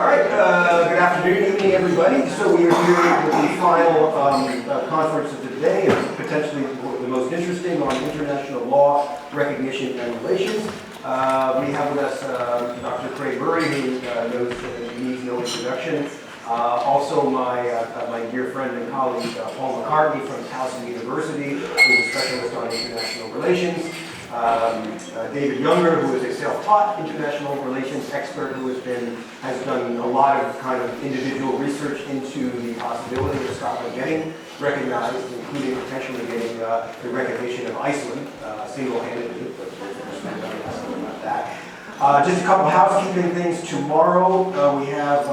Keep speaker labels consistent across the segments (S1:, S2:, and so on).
S1: All right, good afternoon, evening, everybody. So we are here with the final conference of the day, and potentially the most interesting on international law, recognition, and relations. We have with us Dr. Craig Murray, who needs no introduction. Also my dear friend and colleague, Paul McCartney from Towson University, who is a specialist on international relations. David Younger, who is a self-taught international relations expert who has done a lot of kind of individual research into the possibility of Scotland getting recognized, including potentially getting the recognition of Iceland single-handedly, but we'll spend about that. Just a couple of housekeeping things. Tomorrow we have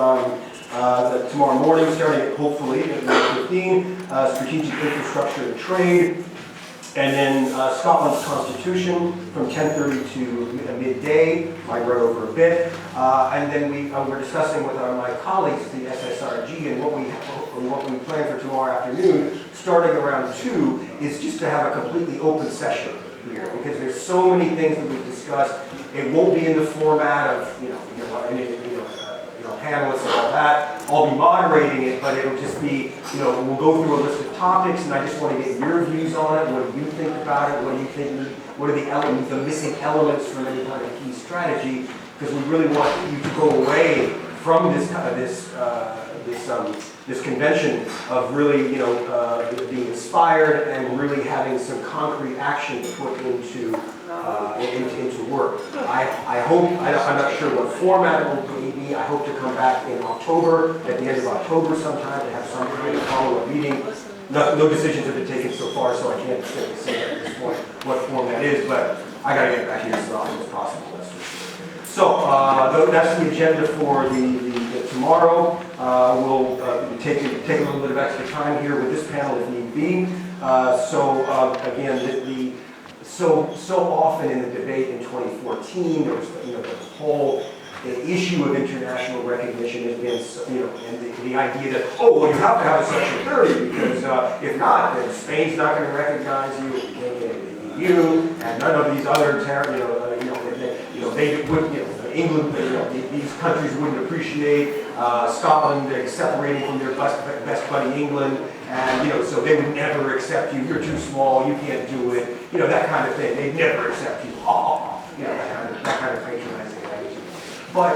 S1: tomorrow morning, starting at hopefully at 9:15, strategic infrastructure and trade. And then Scotland's Constitution from 10:30 to midday. I run over a bit. And then we're discussing with my colleagues the SSRG, and what we plan for tomorrow afternoon, starting around 2, is just to have a completely open session here, because there's so many things that we've discussed. It won't be in the format of panelists and all that. I'll be moderating it, but it'll just be, we'll go through a list of topics, and I just want to get your views on it. What do you think about it? What do you think? What are the elements, the missing elements from any kind of key strategy? Because we really want you to go away from this this convention of really, being inspired and really having some concrete action to put into work. I hope, I'm not sure what format it will be. I hope to come back in October, at the end of October sometime, to have some kind of follow-up meeting. No decisions have been taken so far, so I can't say at this point what form that is, but I got to get back here as often as possible. So that's the agenda for the tomorrow. We'll take a little bit of extra time here with this panel if need be. Again, so often in the debate in 2014, there was the whole issue of international recognition has been, and the idea that, you have to have a Section 30 because if not, then Spain's not going to recognize you, you can't get into the EU, and none of these other they would, England, these countries wouldn't appreciate Scotland separating from their best buddy England, and so they would never accept you. You're too small. You can't do it. That kind of thing. They'd never accept you. That kind of patronizing attitude. But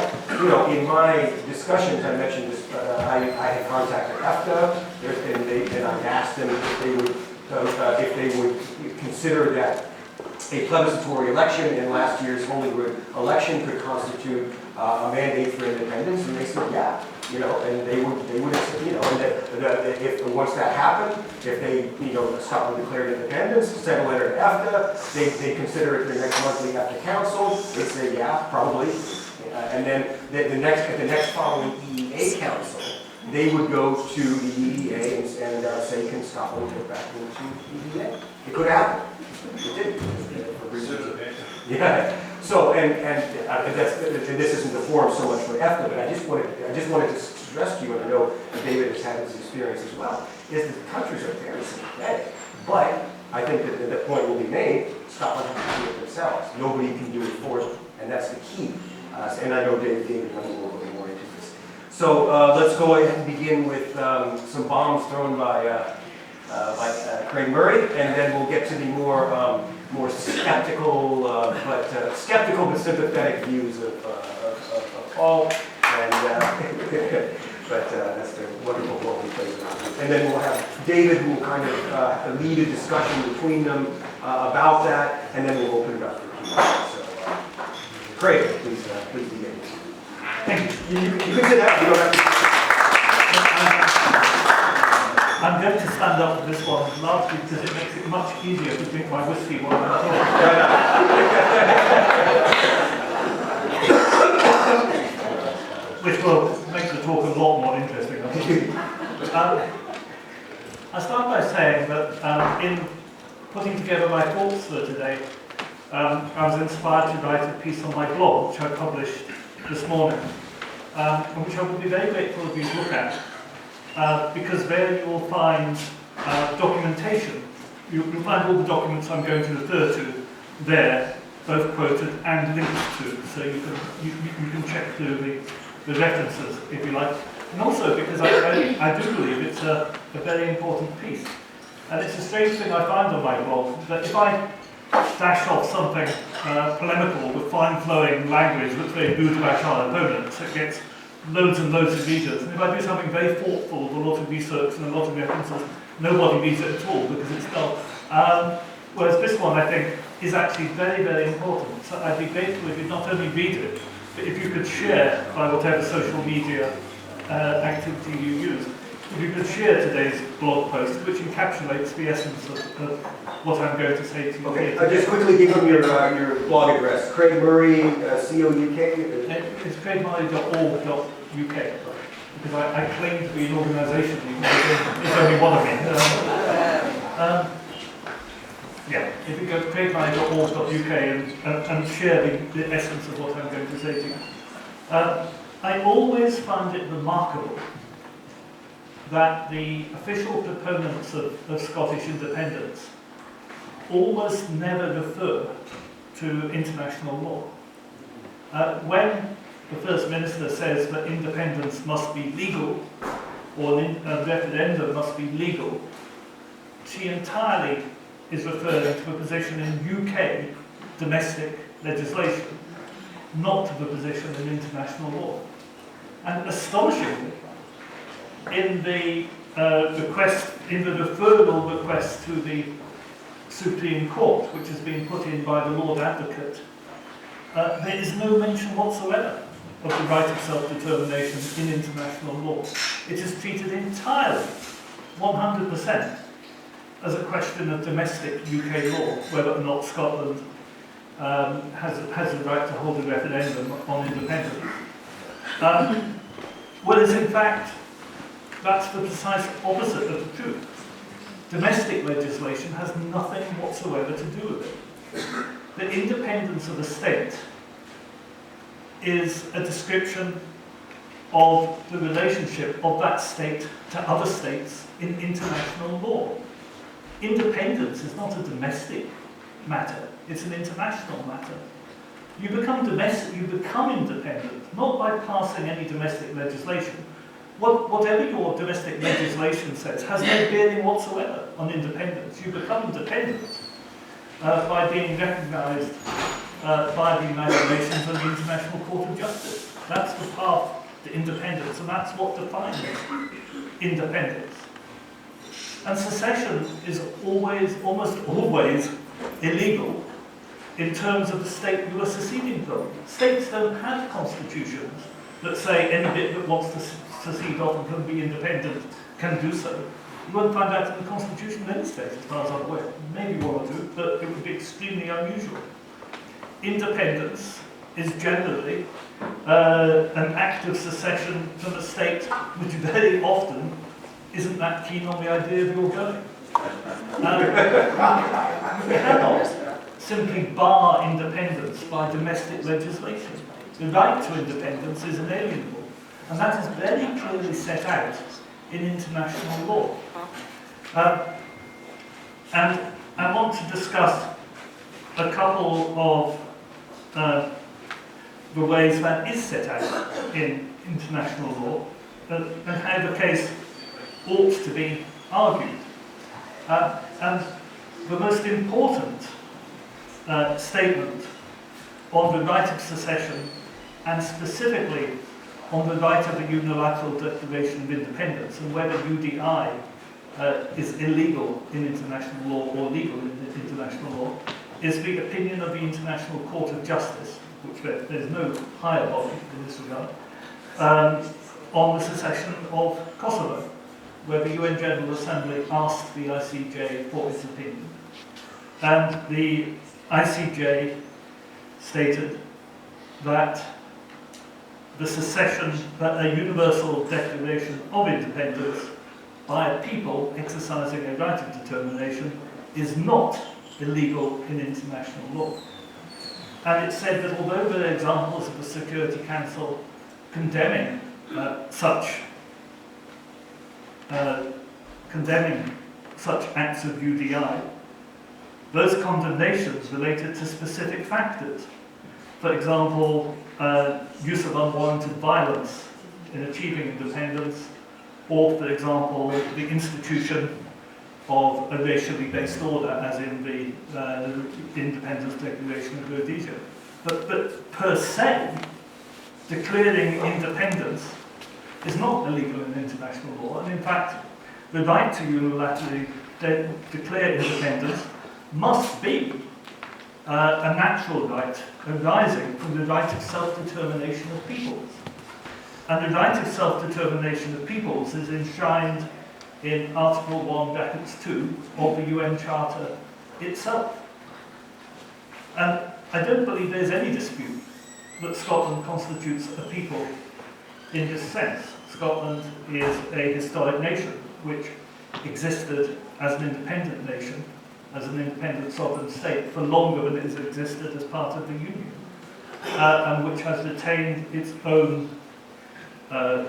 S1: in my discussions, I mentioned this. I had contacted EFTA, and I asked them if they would consider that a plebiscitary election in last year's Holyrood election could constitute a mandate for independence, and they said, yeah, and they would, and if once that happened, if they, Scotland declared independence, sent a letter to EFTA, they consider it their next monthly EFTA council, they say, yeah, probably, and then at the next following EEA council, they would go to the EEA and say, can Scotland get back into EEA? It could happen. It did. Yeah. So and this isn't the forum so much for EFTA, but I just wanted to stress to you, and I know David has had this experience as well, is that the countries are very sympathetic. But I think that the point will be made, Scotland has to do it themselves. Nobody can do it for them, and that's the key. And I know David will go a little more into this. So let's go ahead and begin with some bombs thrown by Craig Murray, and then we'll get to the more skeptical, but sympathetic views of Paul, and but that's the wonderful role he plays around. And then we'll have David, who will kind of lead a discussion between them about that, and then we'll open it up for Q&A. So, Craig, please begin.
S2: Thank you.
S1: You can sit down. You don't have to.
S2: I'm going to stand up for this one largely because it makes it much easier to drink my whiskey while I'm talking. Which will make the talk a lot more interesting, I think. I start by saying that in putting together my thoughts for today, I was inspired to write a piece on my blog, which I published this morning, and which I would be very grateful if you look at. Because there you will find documentation. You'll find all the documents I'm going to refer to there, both quoted and linked to, so you can check through the references, if you like, and also because I do believe it's a very important piece. And it's a strange thing I find on my blog, that if I dash off something polemical with fine-flowing language that's very good about our opponents, it gets loads and loads of readers. And if I do something very thoughtful with a lot of research and a lot of references, nobody reads it at all because it's dull. Whereas this one, I think, is actually very, very important. So I'd be grateful if you'd not only read it, but if you could share by whatever social media activity you use, if you could share today's blog post, which encapsulates the essence of what I'm going to say to you.
S1: Okay, just quickly give them your blog address. Craig Murray, C-O-U-K?
S2: It's craigmurray.org.uk. Because I claim to be an organisation, even though there's only one of me. Yeah, if you go to craigmurray.org.uk and share the essence of what I'm going to say to you. I always found it remarkable that the official proponents of Scottish independence almost never refer to international law. When the First Minister says that independence must be legal, or a referendum must be legal, she entirely is referring to a position in UK domestic legislation, not to the position in international law. And astonishingly, in the referral request to the Supreme Court, which has been put in by the Lord Advocate, there is no mention whatsoever of the right of self-determination in international law. It is treated entirely, 100%, as a question of domestic UK law, whether or not Scotland has the right to hold a referendum on independence. Whereas in fact, that's the precise opposite of the truth. Domestic legislation has nothing whatsoever to do with it. The independence of a state is a description of the relationship of that state to other states in international law. Independence is not a domestic matter, it's an international matter. You become domestic, you become independent, not by passing any domestic legislation. Whatever your domestic legislation says has no bearing whatsoever on independence. You become independent by being recognised by the United Nations and the International Court of Justice. That's the path to independence, and that's what defines independence. And secession is almost always illegal in terms of the state you are seceding from. States don't have constitutions that say any bit that wants to secede off and can be independent can do so. You won't find that in the constitution of any state, as far as I'm aware. Maybe one or two, but it would be extremely unusual. Independence is generally an act of secession from a state which very often isn't that keen on the idea of your going. You cannot simply bar independence by domestic legislation. The right to independence is inalienable, and that is very clearly set out in international law. And I want to discuss a couple of the ways that is set out in international law and how the case ought to be argued. And the most important statement on the right of secession, and specifically on the right of a unilateral declaration of independence and whether UDI is illegal in international law or legal in international law, is the opinion of the International Court of Justice, which there's no higher body in this regard, on the secession of Kosovo, where the UN General Assembly asked the ICJ for its opinion. And the ICJ stated that the secession, that a universal declaration of independence by a people exercising a right of determination is not illegal in international law. And it said that although there are examples of the Security Council condemning such acts of UDI, those condemnations related to specific factors. for example, use of unwarranted violence in achieving independence, or, for example, the institution of a racially based order, as in the Independence Declaration of Rhodesia. But per se, declaring independence is not illegal in international law, and in fact, the right to unilaterally declare independence must be a natural right arising from the right of self-determination of peoples. And the right of self-determination of peoples is enshrined in Article 1(2) of the UN Charter itself. And I don't believe there's any dispute that Scotland constitutes a people in this sense. Scotland is a historic nation which existed as an independent nation, as an independent sovereign state, for longer than it has existed as part of the Union, and which has retained its own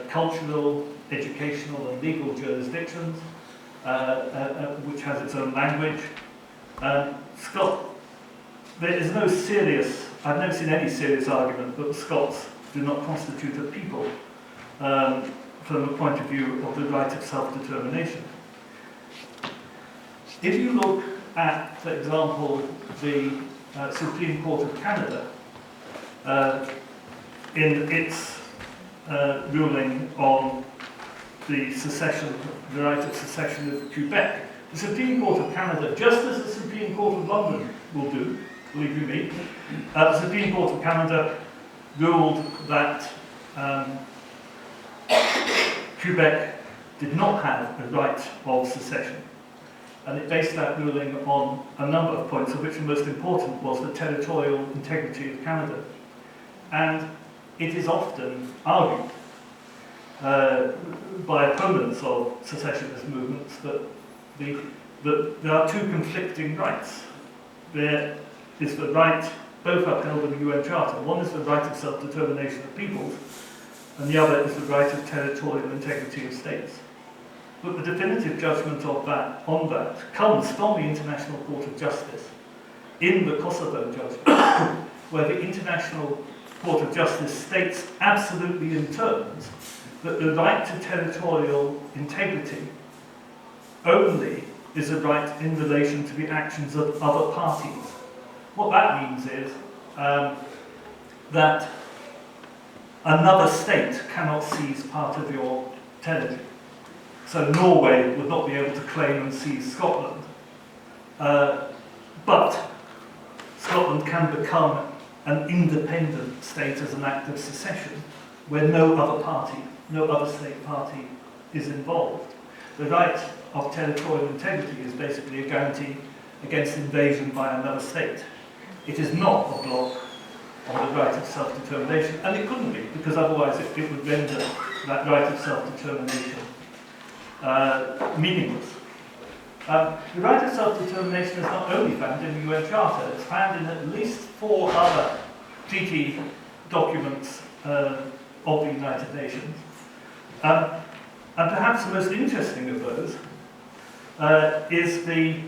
S2: cultural, educational and legal jurisdictions, which has its own language. There is no serious, I've never seen any serious argument that the Scots do not constitute a people from the point of view of the right of self-determination. If you look at, for example, the Supreme Court of Canada, in its ruling on the secession, the right of secession of Quebec, the Supreme Court of Canada, just as the Supreme Court of London will do, believe you me, the Supreme Court of Canada ruled that Quebec did not have a right of secession. And it based that ruling on a number of points, of which the most important was the territorial integrity of Canada. And it is often argued by opponents of secessionist movements that there are two conflicting rights. There is the right, both upheld in the UN Charter. One is the right of self-determination of peoples, and the other is the right of territorial integrity of states. But the definitive judgment on that comes from the International Court of Justice in the Kosovo judgment, where the International Court of Justice states absolutely in terms that the right to territorial integrity only is a right in relation to the actions of other parties. What that means is that another state cannot seize part of your territory. So Norway would not be able to claim and seize Scotland. But Scotland can become an independent state as an act of secession where no other party, no other state party is involved. The right of territorial integrity is basically a guarantee against invasion by another state. It is not a block on the right of self-determination, and it couldn't be, because otherwise it would render that right of self-determination meaningless. The right of self-determination is not only found in the UN Charter, it's found in at least 4 other treaty documents of the United Nations. And perhaps the most interesting of those is the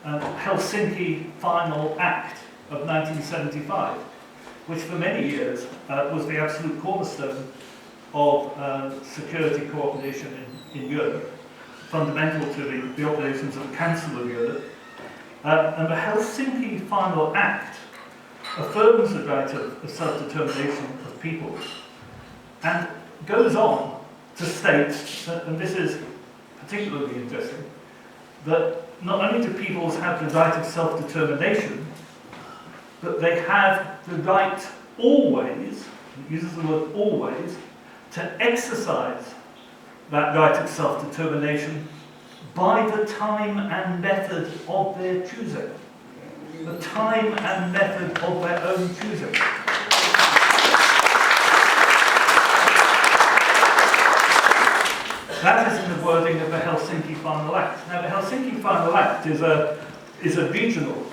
S2: Helsinki Final Act of 1975, which for many years was the absolute cornerstone of security cooperation in Europe, fundamental to the operations of the Council of Europe. And the Helsinki Final Act affirms the right of self-determination of peoples and goes on to state, and this is particularly interesting, that not only do peoples have the right of self-determination, but they have the right always, it uses the word always, to exercise that right of self-determination by the time and method of their choosing. The time and method of their own choosing. That is in the wording of the Helsinki Final Act. Now, the Helsinki Final Act is a regional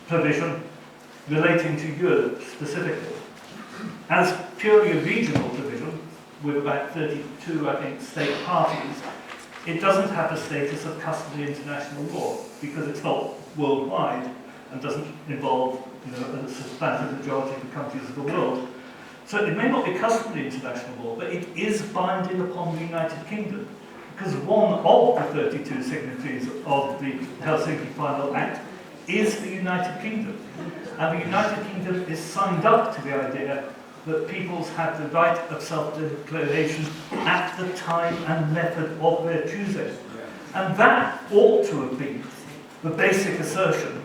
S2: provision relating to Europe specifically. As purely a regional provision, with about 32, I think, state parties, it doesn't have the status of customary international law because it's not worldwide, and doesn't involve a substantive majority of the countries of the world. So it may not be customary international law, but it is binding upon the United Kingdom, because one of the 32 signatories of the Helsinki Final Act is the United Kingdom. And the United Kingdom is signed up to the idea that peoples have the right of self-declaration at the time and method of their choosing. And that ought to have been the basic assertion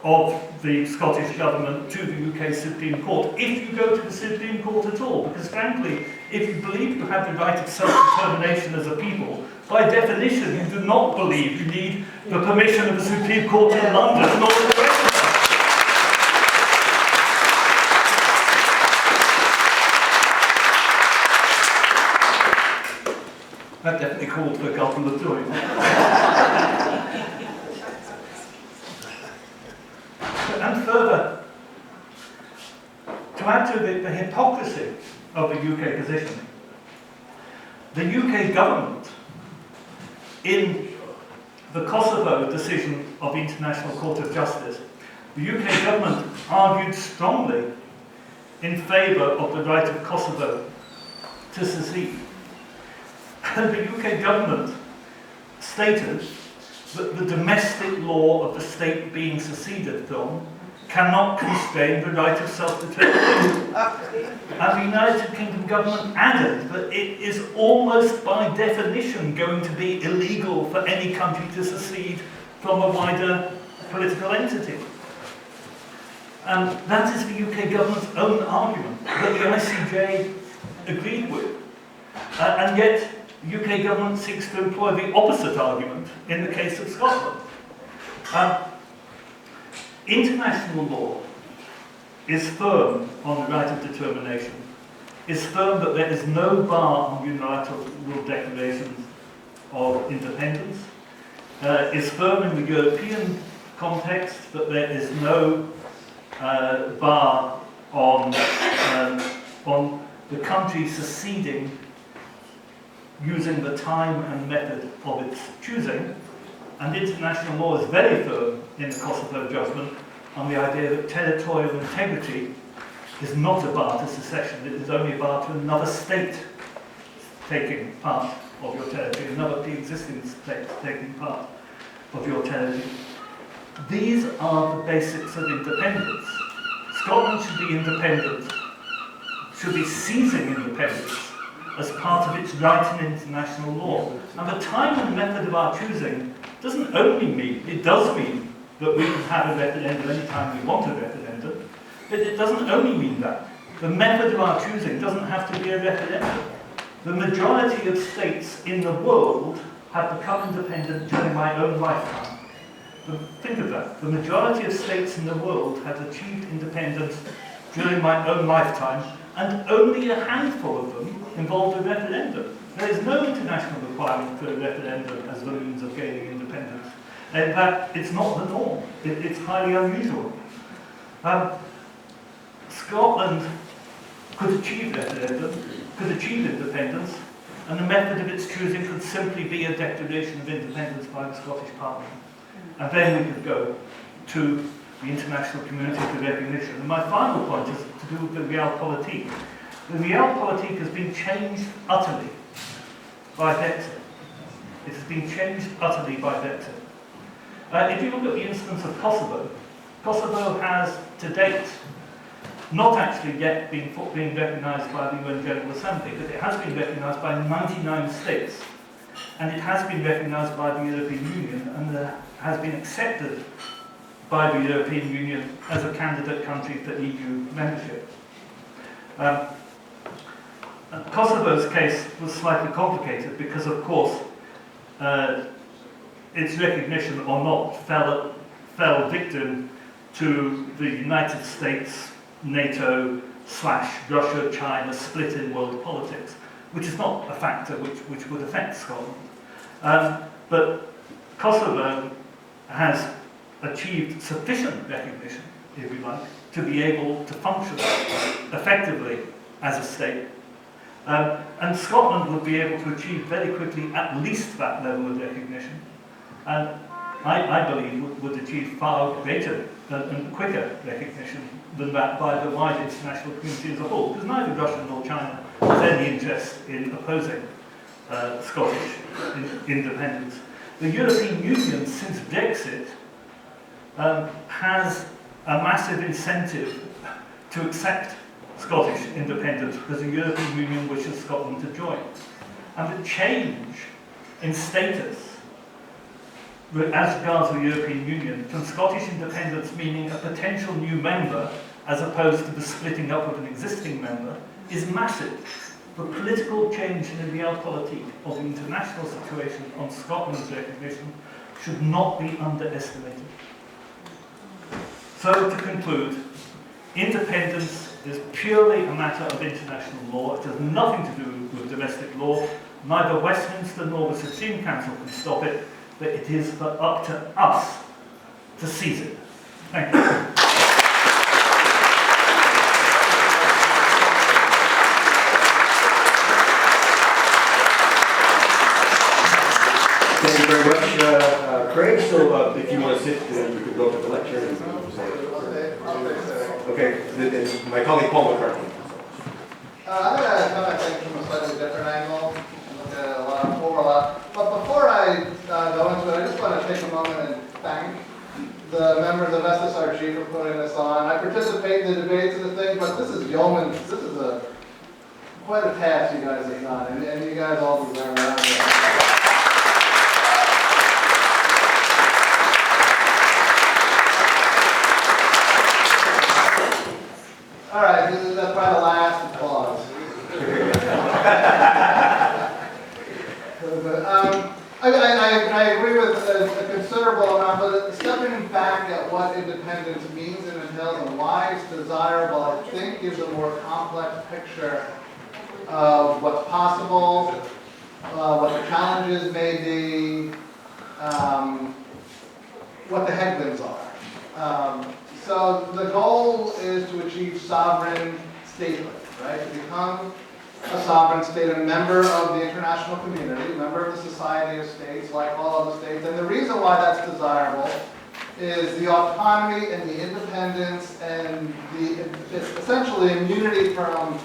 S2: of the Scottish Government to the UK Supreme Court, if you go to the Supreme Court at all. Because frankly, if you believe you have the right of self-determination as a people, by definition you do not believe you need the permission of the Supreme Court in London in order to recognize. That definitely called for a couple of doing. And further, to add to the hypocrisy of the UK position, the UK government, in the Kosovo decision of the International Court of Justice, the UK government argued strongly in favour of the right of Kosovo to secede. And the UK government stated that the domestic law of the state being seceded from cannot constrain the right of self-determination. And the United Kingdom government added that it is almost by definition going to be illegal for any country to secede from a wider political entity. And that is the UK government's own argument that the ICJ agreed with. And yet, the UK government seeks to employ the opposite argument in the case of Scotland. International law is firm on the right of determination, is firm that there is no bar on unilateral declarations of independence, is firm in the European context that there is no bar on the country seceding using the time and method of its choosing, and international law is very firm in the Kosovo judgment on the idea that territorial integrity is not a bar to secession, it is only a bar to another state taking part of your territory, another pre-existing state taking part of your territory. These are the basics of independence. Scotland should be independent, should be seizing independence as part of its right in international law. And the time and method of our choosing doesn't only mean, it does mean that we can have a referendum anytime we want a referendum, but it doesn't only mean that. The method of our choosing doesn't have to be a referendum. The majority of states in the world have become independent during my own lifetime. But think of that. The majority of states in the world have achieved independence during my own lifetime, and only a handful of them involved a referendum. There is no international requirement for a referendum as the means of gaining independence. In fact, it's not the norm. It's highly unusual. Scotland could achieve referendum, could achieve independence, and the method of its choosing could simply be a declaration of independence by the Scottish Parliament. And then we could go to the international community for recognition. And my final point is to do with the realpolitik. The realpolitik has been changed utterly by Brexit. It has been changed utterly by Brexit. If you look at the instance of Kosovo, Kosovo has to date not actually yet been recognised by the UN General Assembly, but it has been recognised by 99 states. And it has been recognised by the European Union and has been accepted by the European Union as a candidate country for EU membership. Kosovo's case was slightly complicated because, of course, its recognition or not fell victim to the United States, NATO / Russia, China split in world politics, which is not a factor which would affect Scotland. But Kosovo has achieved sufficient recognition, if you like, to be able to function effectively as a state. And Scotland would be able to achieve very quickly at least that level of recognition, and I believe would achieve far greater and quicker recognition than that by the wider international community as a whole, because neither Russia nor China has any interest in opposing Scottish independence. The European Union, since Brexit, has a massive incentive to accept Scottish independence because the European Union wishes Scotland to join. And the change in status as regards the European Union from Scottish independence meaning a potential new member as opposed to the splitting up of an existing member is massive. The political change in the realpolitik of the international situation on Scotland's recognition should not be underestimated. So to conclude, independence is purely a matter of international law. It has nothing to do with domestic law. Neither Westminster nor the Supreme Council can stop it, but it is up to us to seize it. Thank you.
S1: Thank you very much, Craig. So if you want to sit, you can go to the lecture. And okay, then my colleague Paul McCartney.
S3: I'm going to come at things from a slightly different angle and look at a lot of overlap. But before I go into it, I just want to take a moment and thank the members of SSRG for putting this on. I participate in the debates and the thing, but this is yeoman's. This is quite a task you guys have done, and you guys all deserve it. All right, this is probably the last applause. I agree with a considerable amount, but stepping back at what independence means and entails and why it's desirable, I think gives a more complex picture of what's possible, what the challenges may be, what the headwinds are. So the goal is to achieve sovereign statehood, right? To become a sovereign state, a member of the international community, a member of the Society of States, like all other states. And the reason why that's desirable is the autonomy and the independence and the essentially immunity from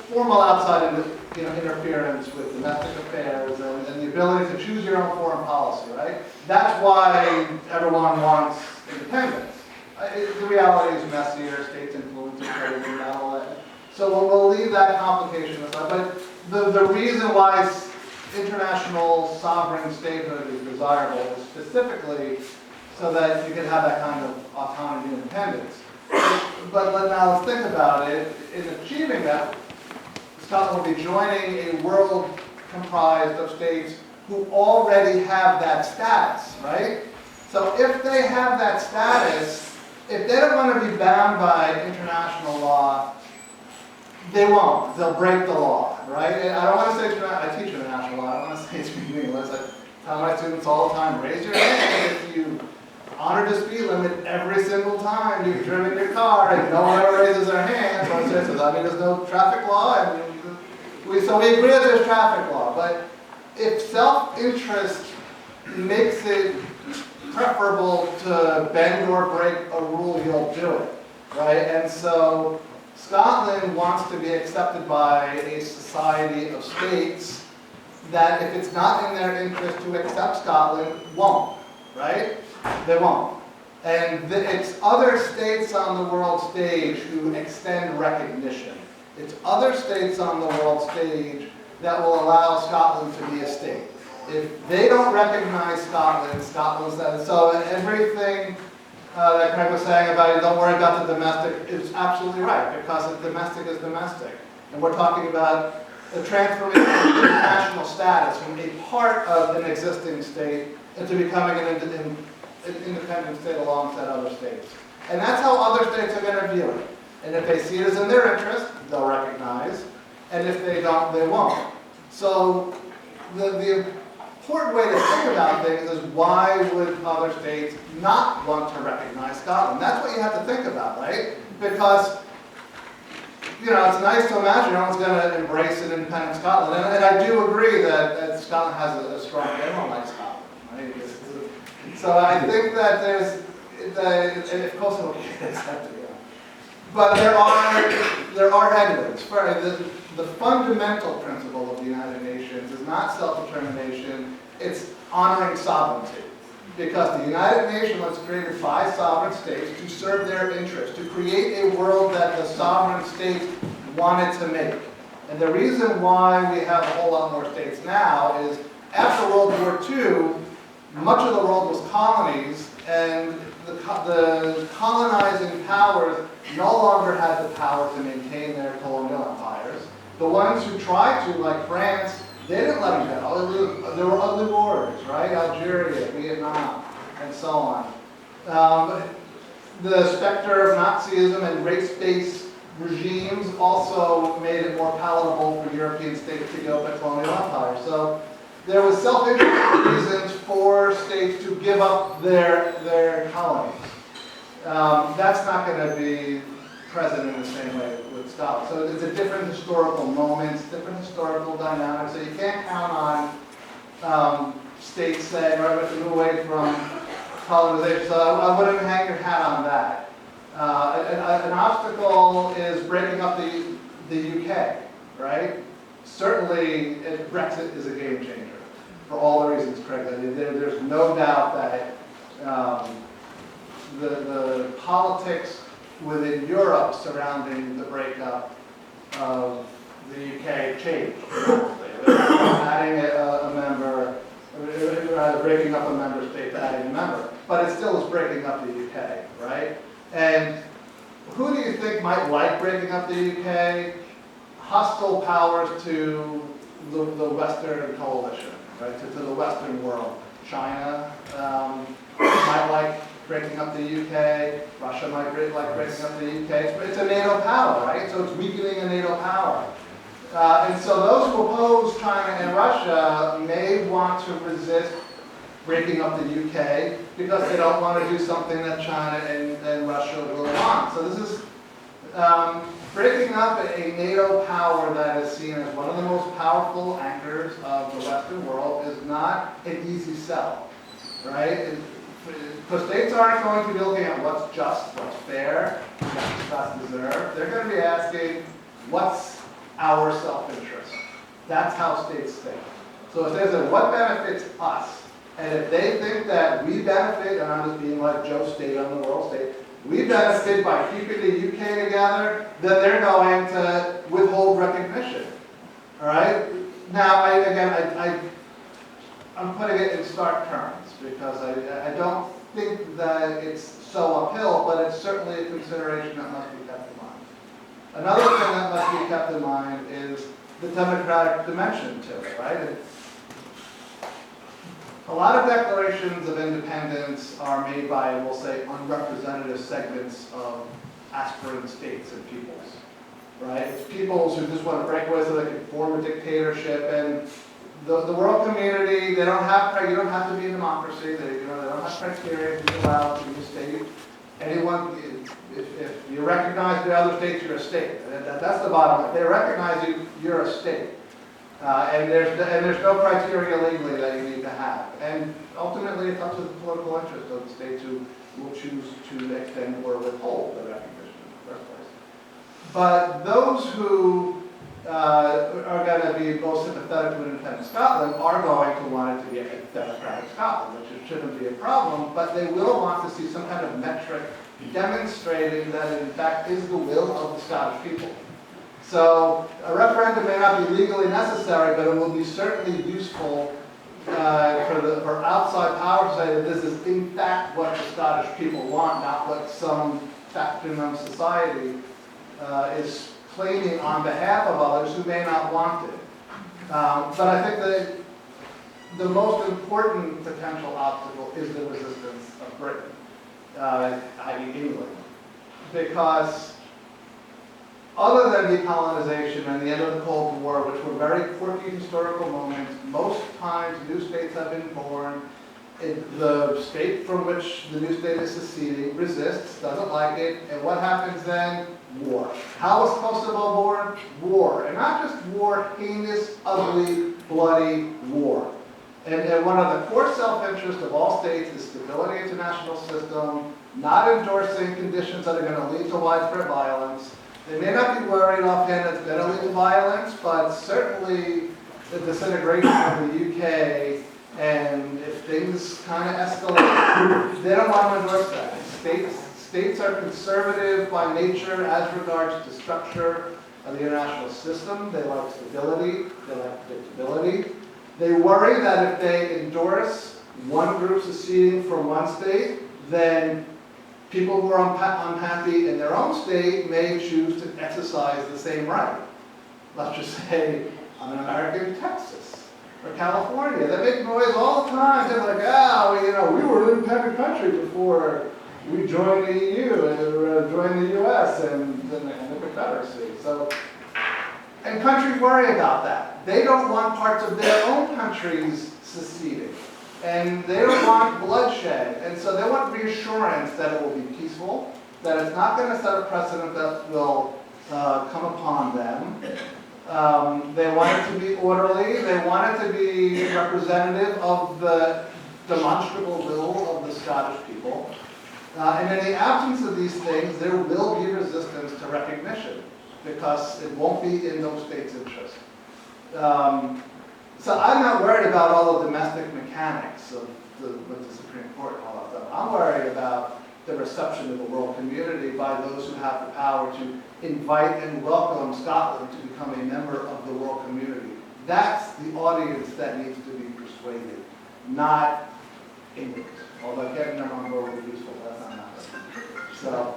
S3: formal outside interference with domestic affairs and the ability to choose your own foreign policy, right? That's why everyone wants independence. The reality is messier, states influence and all that. So we'll leave that complication aside. But the reason why international sovereign statehood is desirable is specifically so that you can have that kind of autonomy and independence. But now let's think about it. In achieving that, Scotland will be joining a world comprised of states who already have that status, right? So if they have that status, if they don't want to be bound by international law, they won't. They'll break the law, right? And I don't want to say, I teach international law, I don't want to say it's meaningless. I tell my students all the time, raise your hand if you honor the speed limit every single time you've driven your car and no one ever raises their hand. So I say, so that means there's no traffic law, and so we agree that there's traffic law. But if self-interest makes it preferable to bend or break a rule, you'll do it, right? And so Scotland wants to be accepted by a society of states that if it's not in their interest to accept Scotland, won't, right? They won't. And it's other states on the world stage who extend recognition. It's other states on the world stage that will allow Scotland to be a state. If they don't recognize Scotland, Scotland's that. So everything that Craig was saying about don't worry about the domestic is absolutely right, because the domestic is domestic. And we're talking about the transformation of international status from a part of an existing state into becoming an independent state alongside other states. And that's how other states are going to view it. And if they see it as in their interest, they'll recognize. And if they don't, they won't. So the important way to think about things is why would other states not want to recognize Scotland? That's what you have to think about, right? Because, it's nice to imagine no one's going to embrace an independent Scotland. And I do agree that Scotland has a strong, everyone likes Scotland, right? So I think that if Kosovo gets accepted, yeah. But there are headwinds. The fundamental principle of the United Nations is not self-determination, it's honoring sovereignty. Because the United Nations was created by sovereign states to serve their interests, to create a world that the sovereign states wanted to make. And the reason why we have a whole lot more states now is after World War II, much of the world was colonies, and the colonizing powers no longer had the power to maintain their colonial empires. The ones who tried to, like France, they didn't let them go. There were ugly wars, right? Algeria, Vietnam, and so on. The specter of Nazism and race-based regimes also made it more palatable for European states to go to colonial empire. So there was self-interest reasons for states to give up their colonies. That's not going to be present in the same way with Scotland. So it's a different historical moments, different historical dynamics. So you can't count on states saying, right, we have to move away from colonization. So I wouldn't hang your hat on that. An obstacle is breaking up the UK, right? Certainly, Brexit is a game changer for all the reasons Craig said. There's no doubt that the politics within Europe surrounding the breakup of the UK changed. Adding a member, rather breaking up a member state to adding a member, but it still is breaking up the UK, right? And who do you think might like breaking up the UK? Hostile powers to the Western coalition, right? To the Western world. China might like breaking up the UK. Russia might like breaking up the UK. It's a NATO power, right? So it's weakening a NATO power. And so those who oppose China and Russia may want to resist breaking up the UK because they don't want to do something that China and Russia will want. So this is breaking up a NATO power that is seen as one of the most powerful anchors of the Western world is not an easy sell, right? Because states aren't going to be looking at what's just, what's fair, what's deserved. They're going to be asking, what's our self-interest? That's how states think. So it says that what benefits us? And if they think that we benefit, and I'm just being like Joe State on the world state, we benefit by keeping the UK together, then they're going to withhold recognition. All right? Now, I'm putting it in stark terms because I don't think that it's so uphill, but it's certainly a consideration that must be kept in mind. Another thing that must be kept in mind is the democratic dimension to it, right? A lot of declarations of independence are made by, we'll say, unrepresentative segments of aspirant states and peoples, right? It's peoples who just want to break away so they can form a dictatorship, and the world community, you don't have to be a democracy. They don't have criteria to be allowed to be a state. Anyone, if you recognize the other states, you're a state. That's the bottom line. They recognize you, you're a state. And there's no criteria legally that you need to have. And ultimately, it's up to the political interest of the states who will choose to extend or withhold the recognition in the first place. But those who are going to be most sympathetic to an independent Scotland are going to want it to be a democratic Scotland, which it shouldn't be a problem, but they will want to see some kind of metric demonstrating that it in fact is the will of the Scottish people. So a referendum may not be legally necessary, but it will be certainly useful for outside power to say that this is in fact what the Scottish people want, not what some faction of society is claiming on behalf of others who may not want it. But I think that the most important potential obstacle is the resistance of Britain, i.e. England. Because other than decolonization and the end of the Cold War, which were very quirky historical moments, most times new states have been born. The state from which the new state is seceding resists, doesn't like it, and what happens then? War. How was Kosovo born? War. And not just war, heinous, ugly, bloody war. And one of the core self-interests of all states is stability of the international system, not endorsing conditions that are going to lead to widespread violence. They may not be worried offhand it's going to lead to violence, but certainly the disintegration of the UK, and if things kind of escalate, they don't want to endorse that. States are conservative by nature as regards to structure of the international system. They like stability, they like predictability. They worry that if they endorse one group seceding from one state, then people who are unhappy in their own state may choose to exercise the same right. Let's just say I'm an American in Texas or California. They make noise all the time. They're like, we were an independent country before we joined the EU and joined the US and the Confederacy. So, and countries worry about that. They don't want parts of their own countries seceding. And they don't want bloodshed. And so they want reassurance that it will be peaceful, that it's not going to set a precedent that will come upon them. They want it to be orderly. They want it to be representative of the demonstrable will of the Scottish people. And in the absence of these things, there will be resistance to recognition because it won't be in those states' interest. So I'm not worried about all the domestic mechanics of with the Supreme Court and all that stuff. I'm worried about the reception of the world community by those who have the power to invite and welcome Scotland to become a member of the world community. That's the audience that needs to be persuaded, not England. Although getting them on board would be useful, that's not happening. So,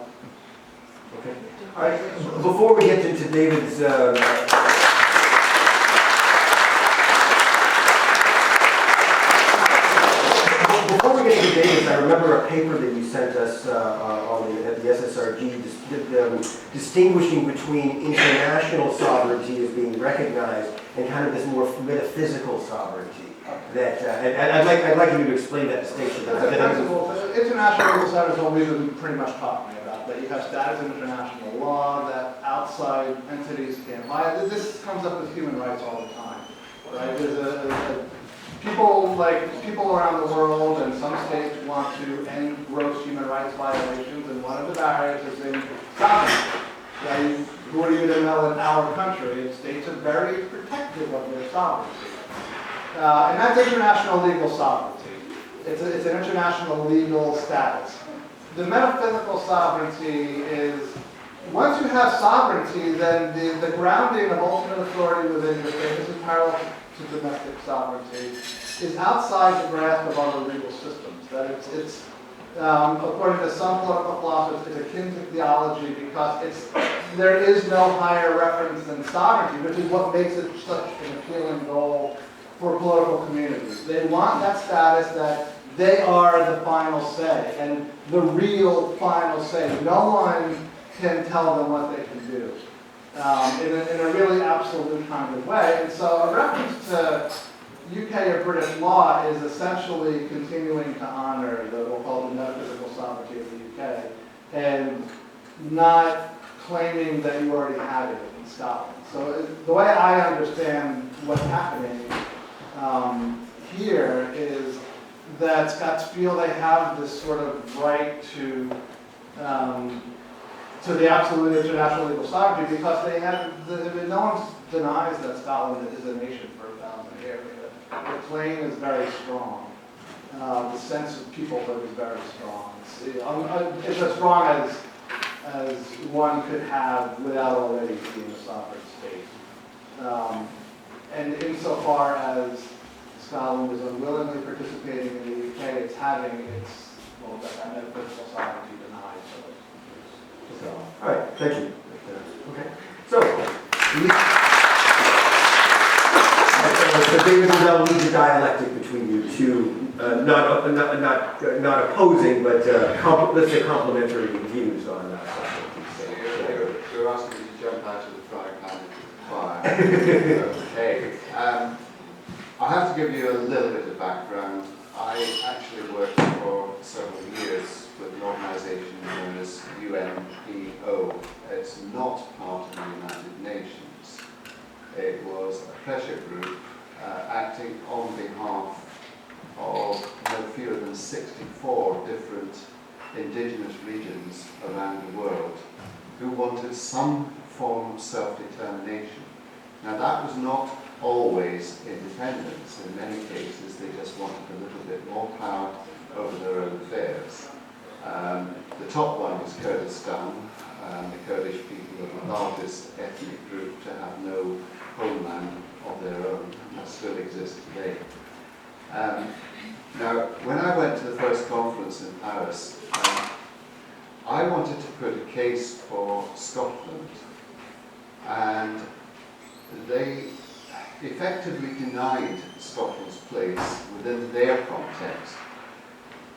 S1: okay. All right. Before we get into David's before we get into David's, I remember a paper that you sent us at the SSRG distinguishing between international sovereignty as being recognized and kind of this more metaphysical sovereignty. That and I'd like you to explain that distinction.
S3: International legal status is what we've been pretty much talking about. That you have status in international law, that outside entities can't violate. This comes up with human rights all the time, right? There's people around the world, and some states want to end gross human rights violations, and one of the barriers has been sovereignty. Right? Who are you to know in our country? And states are very protective of their sovereignty. And that's international legal sovereignty. It's an international legal status. The metaphysical sovereignty is, once you have sovereignty, then the grounding of ultimate authority within your state, this is parallel to domestic sovereignty, is outside the grasp of other legal systems. That it's according to some political philosophers, it's akin to theology because there is no higher reference than sovereignty, which is what makes it such an appealing goal for political communities. They want that status that they are the final say, and the real final say. No one can tell them what they can do in a really absolute kind of way. And so a reference to UK or British law is essentially continuing to honor what we'll call the metaphysical sovereignty of the UK, and not claiming that you already have it in Scotland. So the way I understand what's happening here is that Scots feel they have this sort of right to the absolute international legal sovereignty because they have, no one denies that Scotland is a nation for 1,000 years. The claim is very strong. The sense of peoplehood is very strong. It's as strong as one could have without already being a sovereign state. And insofar as Scotland is unwillingly participating in the UK, it's having its, that metaphysical sovereignty denied. So,
S1: all right, thank you. Okay, so David will now lead the dialectic between you two, not opposing, but let's say complementary views on that.
S4: You're asking me to jump out of the frying pan into the fire. Okay. I have to give you a little bit of background. I actually worked for several years with an organisation known as UNPO. It's not part of the United Nations. It was a pressure group acting on behalf of no fewer than 64 different indigenous regions around the world who wanted some form of self-determination. Now that was not always independence. In many cases they just wanted a little bit more power over their own affairs. The top one was Kurdistan. The Kurdish people are the largest ethnic group to have no homeland of their own, and that still exists today. Now, when I went to the first conference in Paris, I wanted to put a case for Scotland, and they effectively denied Scotland's place within their context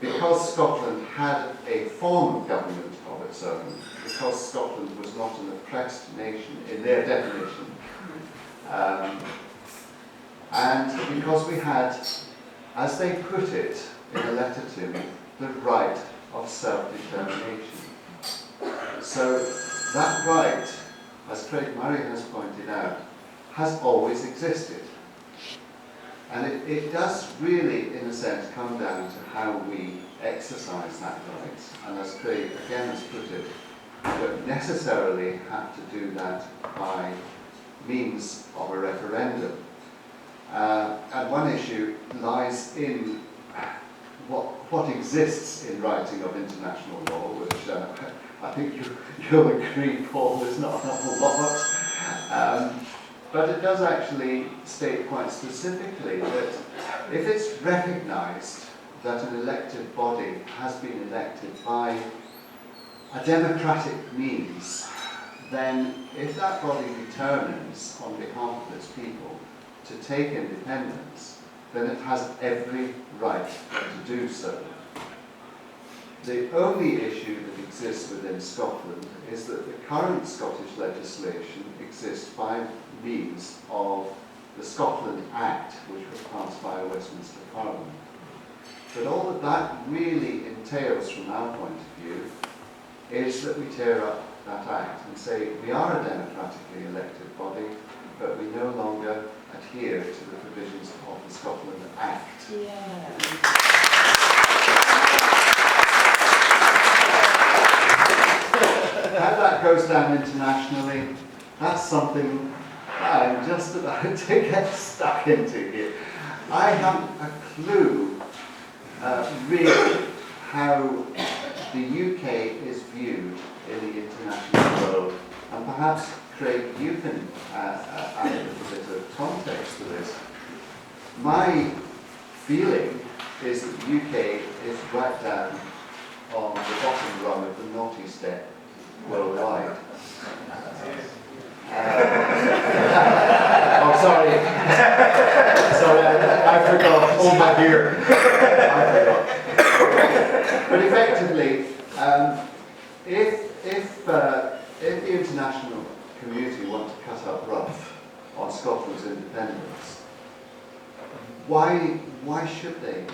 S4: because Scotland had a form of government of its own, because Scotland was not an oppressed nation in their definition, and because we had, as they put it in a letter to me, the right of self-determination. So that right, as Craig Murray has pointed out, has always existed. And it does really, in a sense, come down to how we exercise that right. And as Craig again has put it, we don't necessarily have to do that by means of a referendum. And one issue lies in what exists in writing of international law, which I think you'll agree, Paul, is not an awful lot. But it does actually state quite specifically that if it's recognised that an elected body has been elected by a democratic means, then if that body determines on behalf of its people to take independence, then it has every right to do so. The only issue that exists within Scotland is that the current Scottish legislation exists by means of the Scotland Act, which was passed by a Westminster Parliament. But all that really entails from our point of view is that we tear up that act and say we are a democratically elected body, but we no longer adhere to the provisions of the Scotland Act. How that goes down internationally, that's something I'm just about to get stuck into here. I haven't a clue really how the UK is viewed in the international world, and perhaps Craig, you can add a little bit of context to this. My feeling is that the UK is right down on the bottom rung of the naughty step worldwide. Oh, sorry. Sorry, I forgot. Oh, my dear. I forgot. But effectively, if the international community want to cut up rough on Scotland's independence, why should they?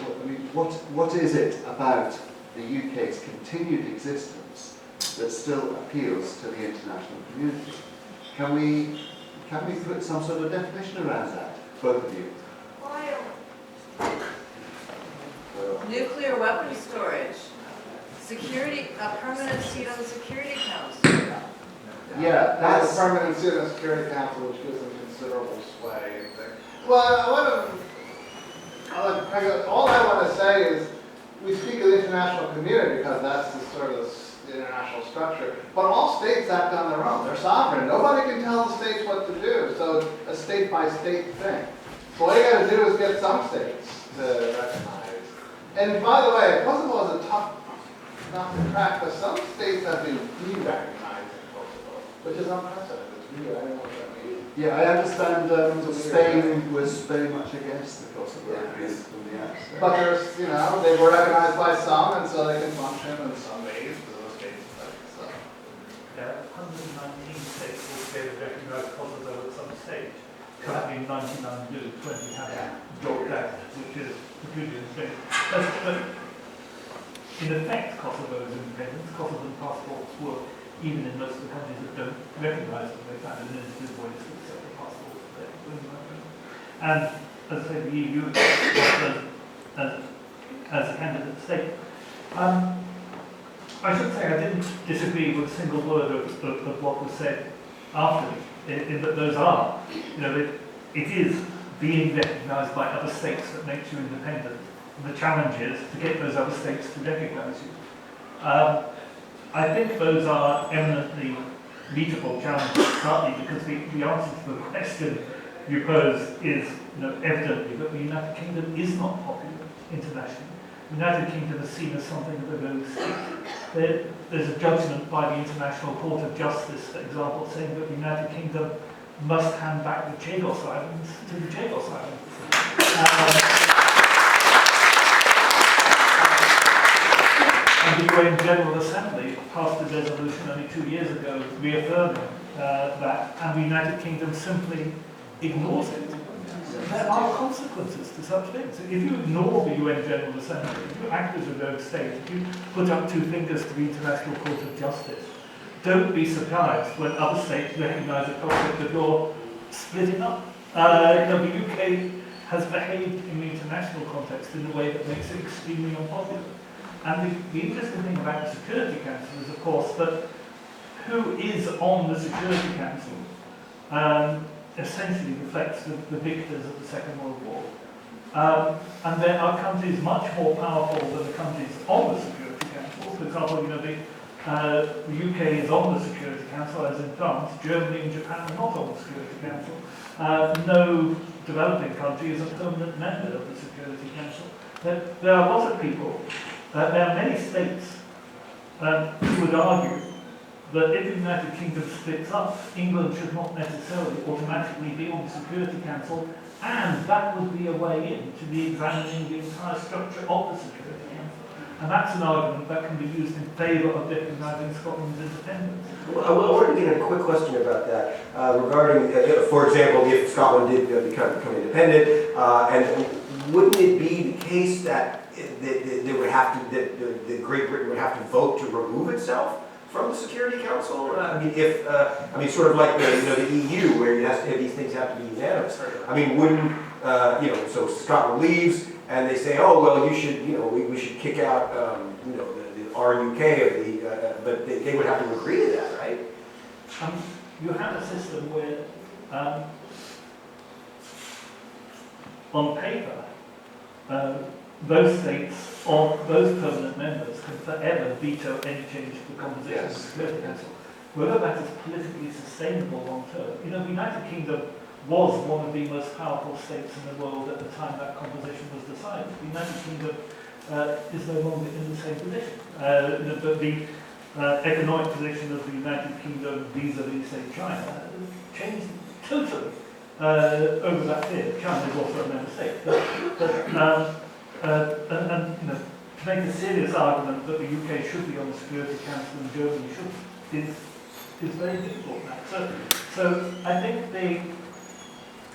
S4: What is it about the UK's continued existence that still appeals to the international community? Can we put some sort of definition around that, both of you?
S5: Nuclear weapons storage, security, a permanent seat on the Security Council.
S4: Yeah,
S3: That's
S4: that's
S3: a permanent seat on the Security Council, which gives them considerable sway. Well, all I want to say is we speak of the international community because that's the sort of the international structure. But all states act on their own. They're sovereign. Nobody can tell the states what to do. So it's a state-by-state thing. So all you got to do is get some states to recognize. And by the way, Kosovo is a tough not to crack, but some states have been re-recognized in Kosovo, which is unprecedented. It's really, I don't know what that means.
S4: yeah. I understand Spain was very much against the Kosovo agreement from the outset.
S3: But there's, they were recognized by some, and so they can function in some ways for those states. So.
S2: 119 states altogether recognise Kosovo at some stage. Currently 99 do, 20 have dropped out, which is a good thing. But in effect, Kosovo's independence, Kosovan passports work even in most of the countries that don't recognise them. They found an initiative way to accept the passports. And as I say, the EU offers as a candidate state. I should say I didn't disagree with a single word of what was said after me, in that those are, it is being recognised by other states that makes you independent. And the challenge is to get those other states to recognise you. I think those are eminently meetable challenges, partly because the answer to the question you pose is evidently that the United Kingdom is not popular internationally. The United Kingdom is seen as something of a rogue state. There's a judgment by the International Court of Justice, for example, saying that the United Kingdom must hand back the Chagos Islands to the Chagos Islands. And the UN General Assembly passed a resolution only 2 years ago reaffirming that, and the United Kingdom simply ignores it. There are consequences to such things. If you ignore the UN General Assembly, if you act as a rogue state, if you put up two fingers to the International Court of Justice, don't be surprised when other states recognise a conflict that you're splitting up. The UK has behaved in the international context in a way that makes it extremely unpopular. And the interesting thing about the Security Council is, of course, that who is on the Security Council essentially reflects the victors of the Second World War. And there are countries much more powerful than the countries on the Security Council. For example, the UK is on the Security Council, as in France. Germany and Japan are not on the Security Council. No developing country is a permanent member of the Security Council. There are lots of people, there are many states who would argue that if the United Kingdom splits up, England should not necessarily automatically be on the Security Council, and that would be a way in to be examining the entire structure of the Security Council. And that's an argument that can be used in favour of recognising Scotland's independence.
S1: Well, I wanted to get a quick question about that regarding, for example, if Scotland did become independent, and wouldn't it be the case that they would have to, that Great Britain would have to vote to remove itself from the Security Council? Sort of like the EU, where these things have to be unanimous. Wouldn't so Scotland leaves, and they say, oh well, you should, we should kick out, the RUK of the, but they would have to agree to that, right?
S2: You have a system where, on paper, those states or those permanent members can forever veto any change to the composition of the Security Council. Whether that is politically sustainable long term, the United Kingdom was one of the most powerful states in the world at the time that composition was decided. The United Kingdom is no longer in the same position. But the economic position of the United Kingdom vis-a-vis, say, China changed totally over that period. China is also a member state. To make a serious argument that the UK should be on the Security Council and Germany should is very difficult now. So I think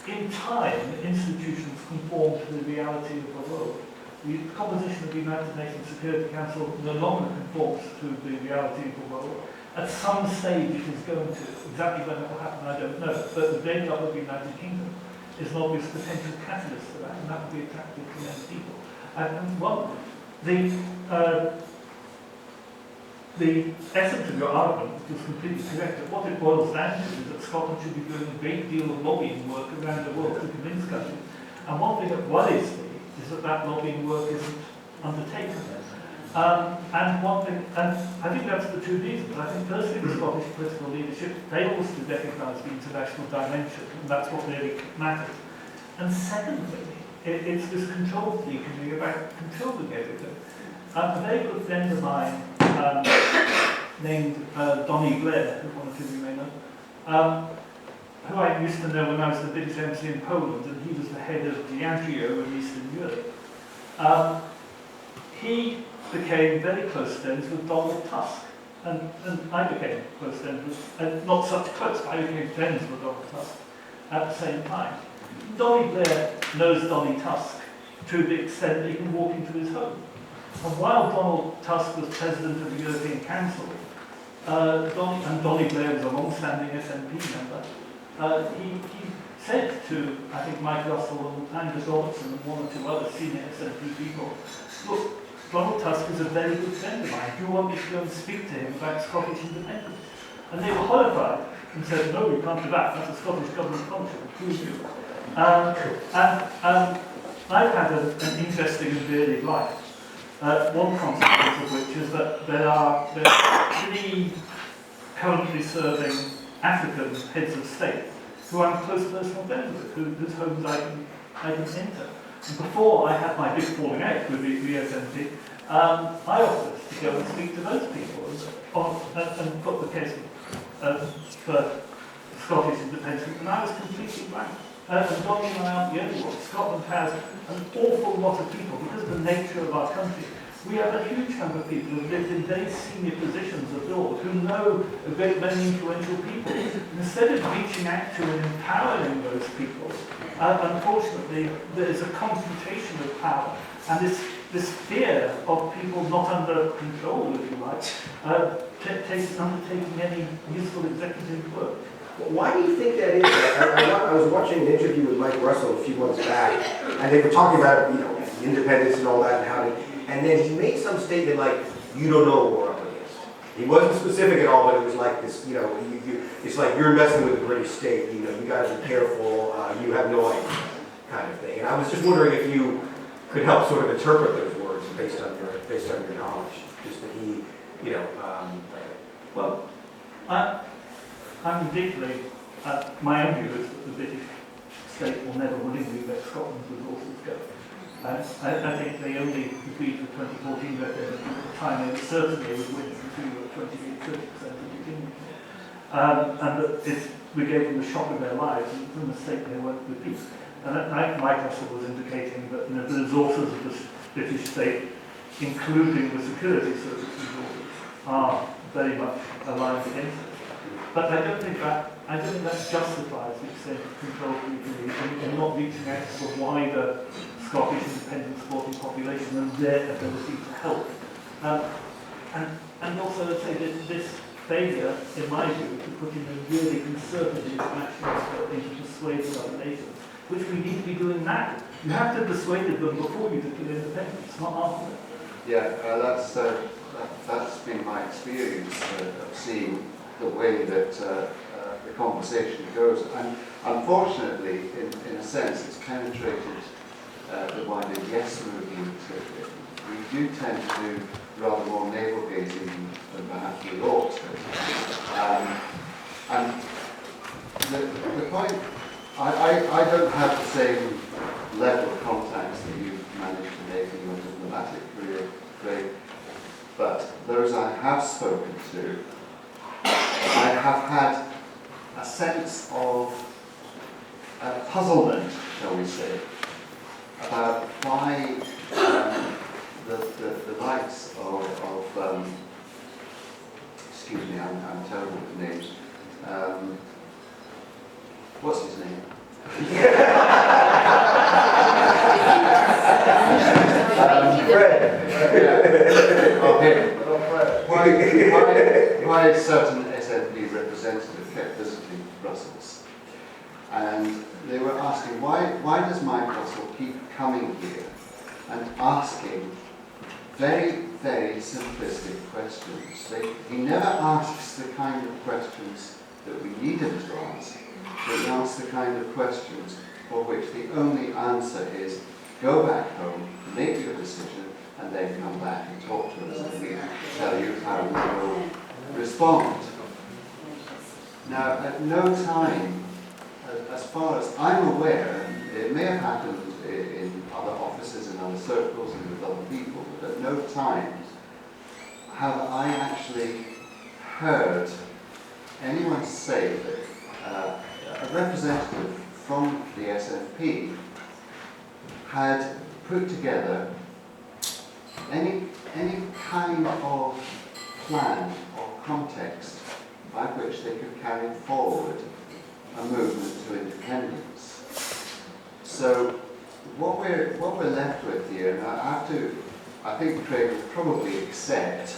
S2: in time, institutions conform to the reality of the world. The composition of the United Nations Security Council no longer conforms to the reality of the world. At some stage it is going to. Exactly when it will happen, I don't know. But the breakup of the United Kingdom is an obvious potential catalyst for that, and that would be attractive to many people. The essence of your argument is completely correct. That what it boils down to is that Scotland should be doing a great deal of lobbying work around the world to convince countries. And one thing that worries me is that lobbying work isn't undertaken. And one thing, and I think that's the two reasons. I think firstly the Scottish political leadership fails to recognise the international dimension, and that's what really matters. And secondly, it's this control theory about controlling everything. A very good friend of mine named Donny Blair, who one of you may know, who I used to know when I was the British embassy in Poland, and he was the head of Diageo in Eastern Europe. He became very close friends with Donald Tusk, and I became close friends with, not such close, but I became friends with Donald Tusk at the same time. Donny Blair knows Donny Tusk to the extent that he can walk into his home. And while Donald Tusk was president of the European Council, Donny Blair was a long-standing SNP member, he said to, I think, Mike Russell and Angus Robertson and one or two other senior SNP people, look, Donald Tusk is a very good friend of mine. Do you want me to go and speak to him about Scottish independence? And they were horrified and said, no, we can't do that. That's a Scottish government function. Who are you? I've had an interesting and varied life. One consequence of which is that there are 3 currently serving African heads of state who I'm close personal friends with, whose homes I can enter. And before I had my big falling out with the SNP, I offered to go and speak to those people and put the case for Scottish independence, and I was completely blank. And Donny and I aren't the only ones. Scotland has an awful lot of people, because of the nature of our country. We have a huge number of people who have lived in very senior positions abroad, who know a great many influential people. Instead of reaching out to and empowering those people, unfortunately, there is a concentration of power, and this fear of people not under control, if you like, undertaking any useful executive work.
S1: Why do you think that is? I was watching an interview with Mike Russell a few months back, and they were talking about, independence and all that, and then he made some statement like, you don't know what we're up against. He wasn't specific at all, but it was like this, it's like you're messing with the British state, you gotta be careful, you have no idea, kind of thing. And I was just wondering if you could help sort of interpret those words based on your knowledge, just that he,
S2: Well, I'm deeply, my own view is that the British state will never willingly let Scotland's resources go. I think they only agreed with 2014 referendum at the time they certainly was willing to 28-30% of the beginning. And that we gave them the shock of their lives, and it was a mistake they weren't repeat. And Mike Russell was indicating that the resources of the British state, including the security service resources, are very much aligned against it. But I don't think that justifies the extent of control we believe in not reaching out to the wider Scottish independent sporting population and their ability to help. And also, I'd say that this failure, in my view, to put in a really conservative nationalist thing to persuade the other nations, which we need to be doing now. You have to persuade them before you declare independence, not after.
S4: Yeah, that's been my experience of seeing the way that the conversation goes. And unfortunately, in a sense, it's penetrated the wider yes movement. We do tend to do rather more navel-gazing than perhaps we ought to. And the point, I don't have the same level of contacts that you've managed to make in your diplomatic career, Craig, but those I have spoken to, I have had a sense of puzzlement, shall we say, about why the likes of excuse me, I'm terrible with names. What's his name? Why a certain SNP representative kept visiting Brussels, and they were asking why does Mike Russell keep coming here and asking very, very simplistic questions. He never asks the kind of questions that we need him to ask, but he asks the kind of questions for which the only answer is go back home, make your decision, and then come back and talk to us and we tell you how we will respond. Now, at no time, as far as I'm aware, it may have happened in other offices, in other circles, and with other people, but at no time have I actually heard anyone say that a representative from the SNP had put together any kind of plan or context by which they could carry forward a movement to independence. So what we're left with here, and I think Craig will probably accept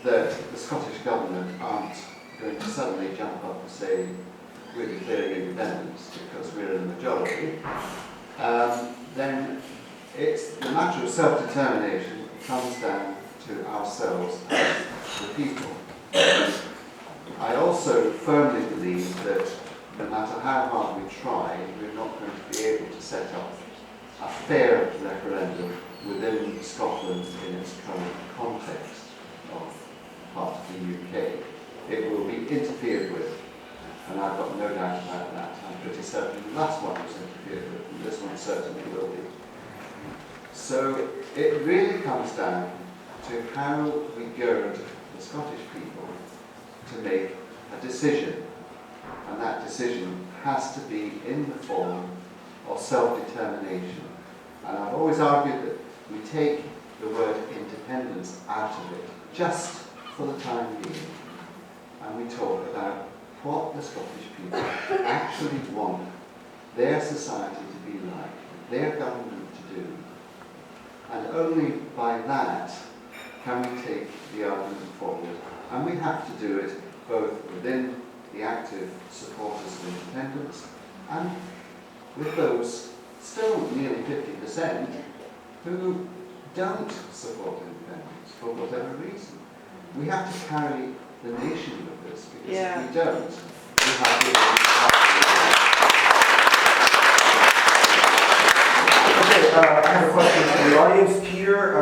S4: that the Scottish Government aren't going to suddenly jump up and say, we're declaring independence because we're in the majority, then it's the matter of self-determination comes down to ourselves as the people. I also firmly believe that no matter how hard we try, we're not going to be able to set up a fair referendum within Scotland in its current context of part of the UK. It will be interfered with, and I've got no doubt about that. I'm pretty certain the last one was interfered with, and this one certainly will be. So it really comes down to how we goad the Scottish people to make a decision, and that decision has to be in the form of self-determination. And I've always argued that we take the word independence out of it, just for the time being, and we talk about what the Scottish people actually want their society to be like, their government to do. And only by that can we take the argument forward. And we have to do it both within the active supporters of independence and with those still nearly 50% who don't support independence for whatever reason. We have to carry the nation with this, because if we don't, we have
S1: Okay, I have a question from the audience. Peter,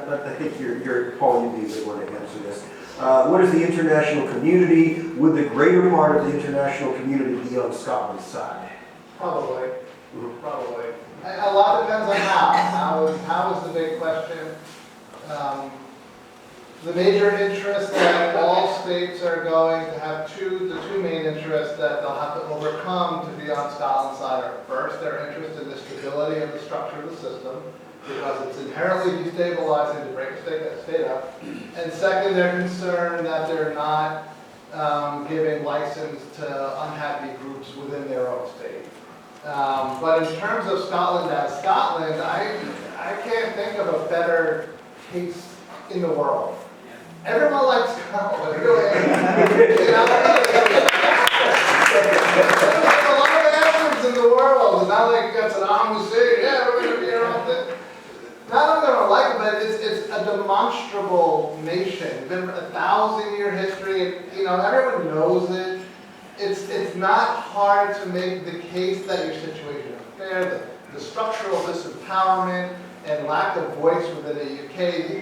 S1: but I think you're Paul, you'd be the one to answer this. What is the international community? Would the greater part of the international community be on Scotland's side?
S3: Probably. Probably. A lot depends on how. How is the big question. The major interest that all states are going to have the two main interests that they'll have to overcome to be on Scotland's side are first, their interest in the stability of the structure of the system, because it's inherently destabilizing to break a state up, and second, their concern that they're not giving license to unhappy groups within their own state. But in terms of Scotland as Scotland, I can't think of a better case in the world. Everyone likes Scotland. Really. There's a lot of accents in the world. It's not like that's an Saddam Hussein. Yeah, we're going to be around it. Not only don't like it, but it's a demonstrable nation. It's been a 1,000-year history. Everyone knows it. It's not hard to make the case that your situation is fair. The structural disempowerment and lack of voice within the UK.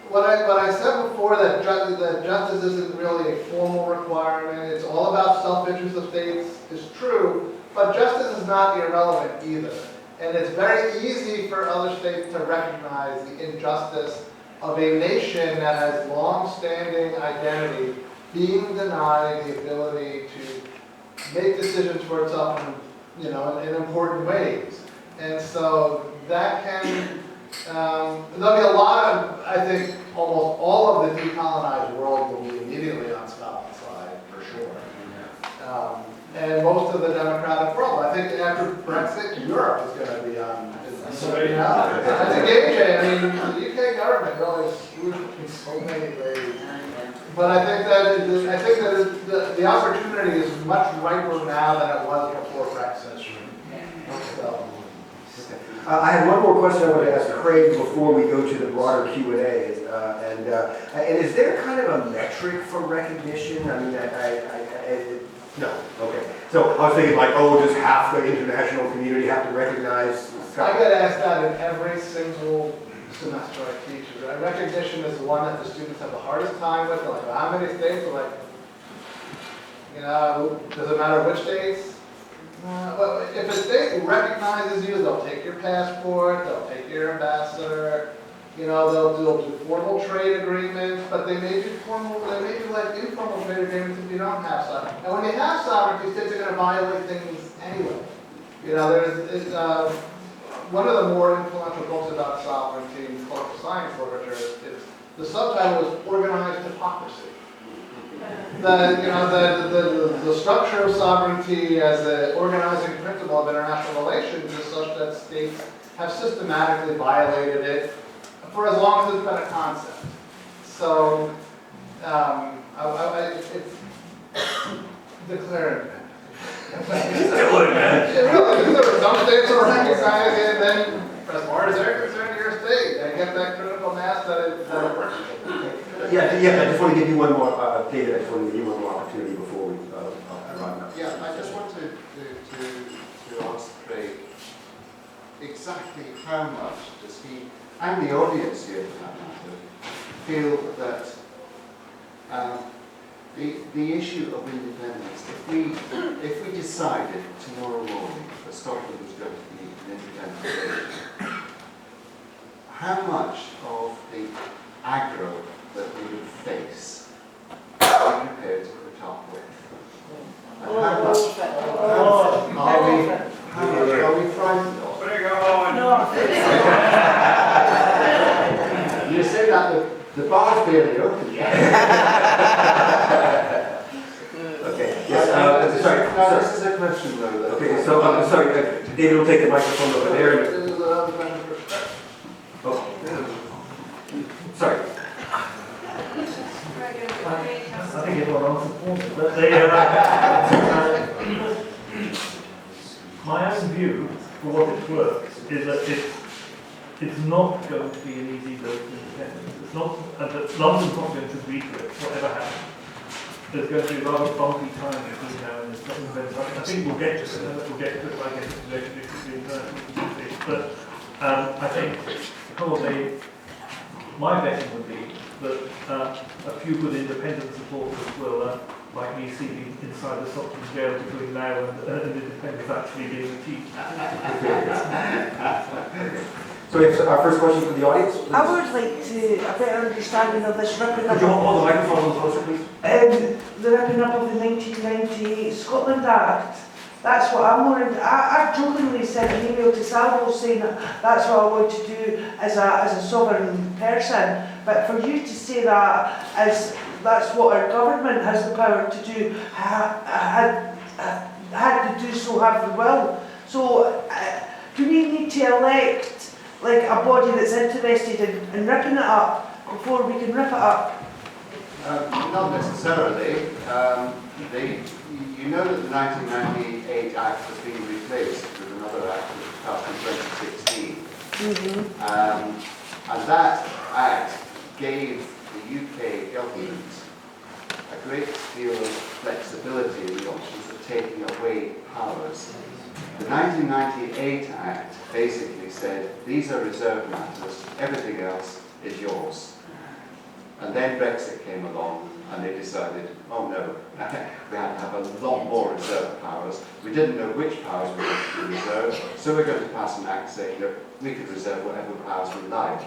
S3: What I said before, that justice isn't really a formal requirement, it's all about self-interest of states, is true, but justice is not irrelevant either. And it's very easy for other states to recognize the injustice of a nation that has long-standing identity being denied the ability to make decisions for itself in important ways. And so that can, there'll be a lot of, I think, almost all of the decolonized world will be immediately on Scotland's side, for sure. And most of the democratic world, I think after Brexit, Europe is going to be on. That's a game changer. The UK government really screwed in so many ways. But I think that the opportunity is much riper now than it was before Brexit. So.
S1: I have one more question I want to ask Craig before we go to the broader Q&A. And is there kind of a metric for recognition? No. Okay. So I was thinking does half the international community have to recognize Scotland?
S3: I get asked that in every single semester I teach. Recognition is the one that the students have the hardest time with. They're like, well, how many states? They're like, does it matter which states? Well, if a state recognizes you, they'll take your passport, they'll take your ambassador, they'll do formal trade agreements, but they may do informal trade agreements if you don't have sovereignty. And when you have sovereignty, states are going to violate things anyway. One of the more influential books about sovereignty in political science literature is the subtitle is Organized Hypocrisy. The structure of sovereignty as an organizing principle of international relations is such that states have systematically violated it for as long as it's been a concept. So, it's declare independence.
S1: It would, man.
S3: Yeah, really, because some states will recognize it, and then, as far as they're concerned, your state, they get that critical mass that it works.
S1: Yeah, I just want to give you one more, David, I just want to give you one more opportunity before we run out.
S4: Yeah, I just want to ask Craig, exactly how much does he, and the audience here for that matter, feel that the issue of independence, if we decided tomorrow morning that Scotland was going to be an independent nation, how much of the aggro that we would face are we prepared to put up with? And how much are we frightened of?
S6: Bring it on!
S4: You say that the bar's barely open.
S1: Okay, yes, sorry.
S4: No, this is a question though.
S1: Okay, so, sorry, David will take the microphone over there.
S3: This is another question for Craig.
S1: Oh, sorry.
S2: I think everyone answered it, but my own view, for what it's worth, is that it's not going to be an easy road to independence. It's not, and that London's not going to agree to it, whatever happens. There's going to be a rather bumpy time between now and this event. I think we'll get to it by getting to the international community. But I think probably my betting would be that a few good independent supporters will, like me, see me inside the Stockholm jail between now and independence actually being achieved.
S1: So it's our first question from the audience. Please.
S7: I would like to a better understanding of this ripping up.
S1: Could you hold the microphone a little closer, please?
S7: The ripping up of the 1998 Scotland Act. That's what I'm wondering. I've jokingly sent an email to Salvo saying that that's what I want to do as a sovereign person. But for you to say that as that's what our government has the power to do, had to do so, have the will. So do we need to elect like a body that's interested in ripping it up before we can rip it up?
S4: Not necessarily. You know that the 1998 Act has been replaced with another Act that was passed in 2016. And that Act gave the UK government a great deal of flexibility in the options of taking away powers. The 1998 Act basically said, these are reserved matters, everything else is yours. And then Brexit came along and they decided, oh no, we had to have a lot more reserved powers. We didn't know which powers were going to be reserved, so we're going to pass an act saying that we could reserve whatever powers we like.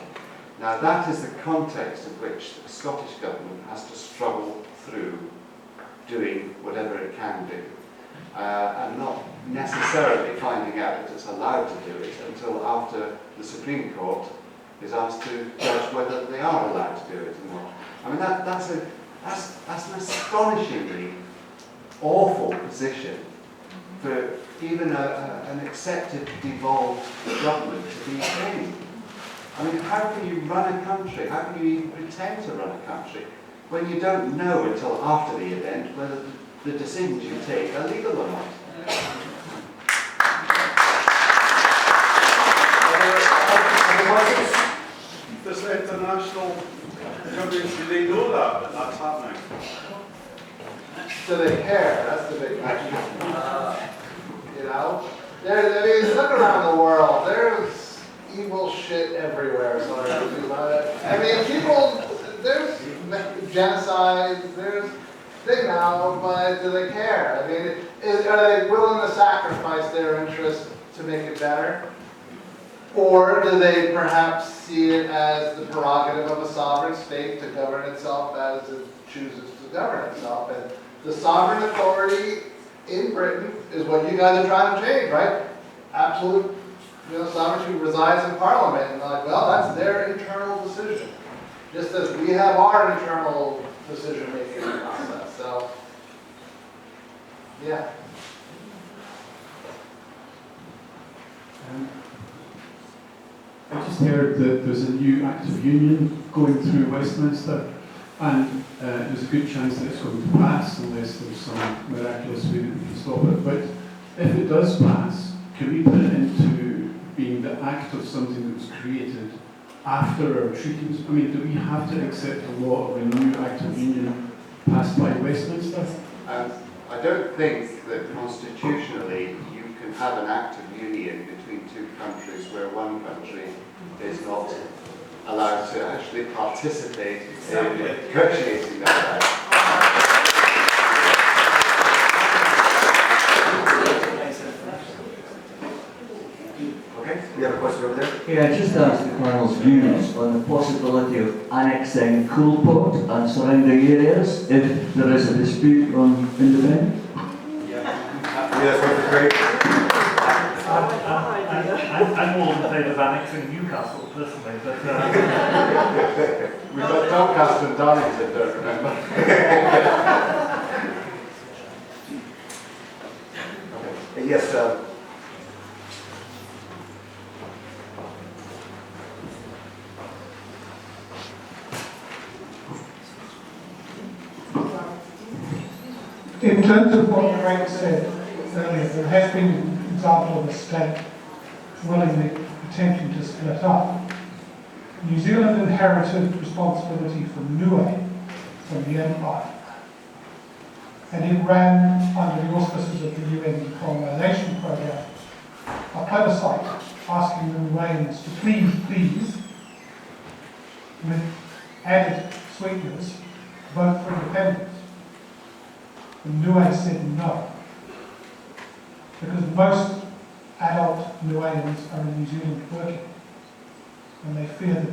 S4: Now that is the context in which the Scottish Government has to struggle through doing whatever it can do. And not necessarily finding out that it's allowed to do it until after the Supreme Court is asked to judge whether they are allowed to do it or not. I mean, that's an astonishingly awful position for even an accepted, devolved government to be in. I mean, how can you run a country, how can you even pretend to run a country when you don't know until after the event whether the decisions you take are legal or not?
S6: Does the international community, do they know that that's happening?
S3: Do they care? That's the big question. You know? I mean, look around the world. There's evil shit everywhere. Sorry to do that. I mean, people, there's genocide, there's thing now, but do they care? I mean, are they willing to sacrifice their interests to make it better? Or do they perhaps see it as the prerogative of a sovereign state to govern itself as it chooses to govern itself? And the sovereign authority in Britain is what you guys are trying to change, right? Absolute, sovereignty resides in Parliament. And like, well, that's their internal decision. Just as we have our internal decision-making process. So, yeah.
S8: I just heard that there's a new Act of Union going through Westminster. And there's a good chance that it's going to pass unless there's some miraculous way that we can stop it. But if it does pass, can we put it into being the act of something that was created after our treaties? I mean, do we have to accept a law of a new Act of Union passed by Westminster?
S4: I don't think that constitutionally you can have an Act of Union between two countries where one country is not allowed to actually participate in negotiating that act.
S1: Okay, we have a question over there.
S9: Yeah, just ask the Colonel's views on the possibility of annexing Coolport and surrounding areas if there is a dispute on independence.
S1: Yes, that's great.
S2: I'm more in favour of annexing Newcastle, personally, but...
S4: We've got Doncaster and Darlington, don't remember.
S1: Okay. Yes,
S10: in terms of what Frank said earlier, there has been an example of a state willingly attempting to split up. New Zealand inherited responsibility for Niue from the Empire, and it ran under the auspices of the UN decolonisation program a plebiscite asking the Niueans to please, with added sweeteners, vote for independence. And Niue said no, because most adult Niueans are in New Zealand working, and they fear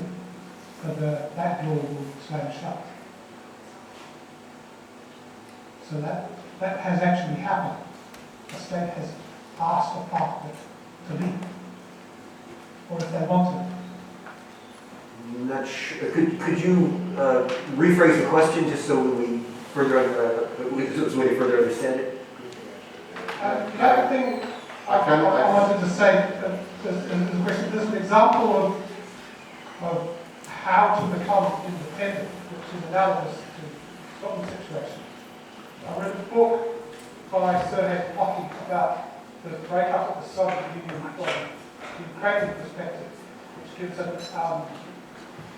S10: that that door will slam shut. So that has actually happened. The state has asked a part of it to leave, or if they want to.
S1: I'm not sure. Could you rephrase the question just so we further understand it?
S10: The other thing I wanted to say, there's an example of how to become independent, which is analogous to Scotland's situation. I read a book by Sir Ed Pocky about the breakup of the Soviet Union from the Ukrainian perspective, which gives an account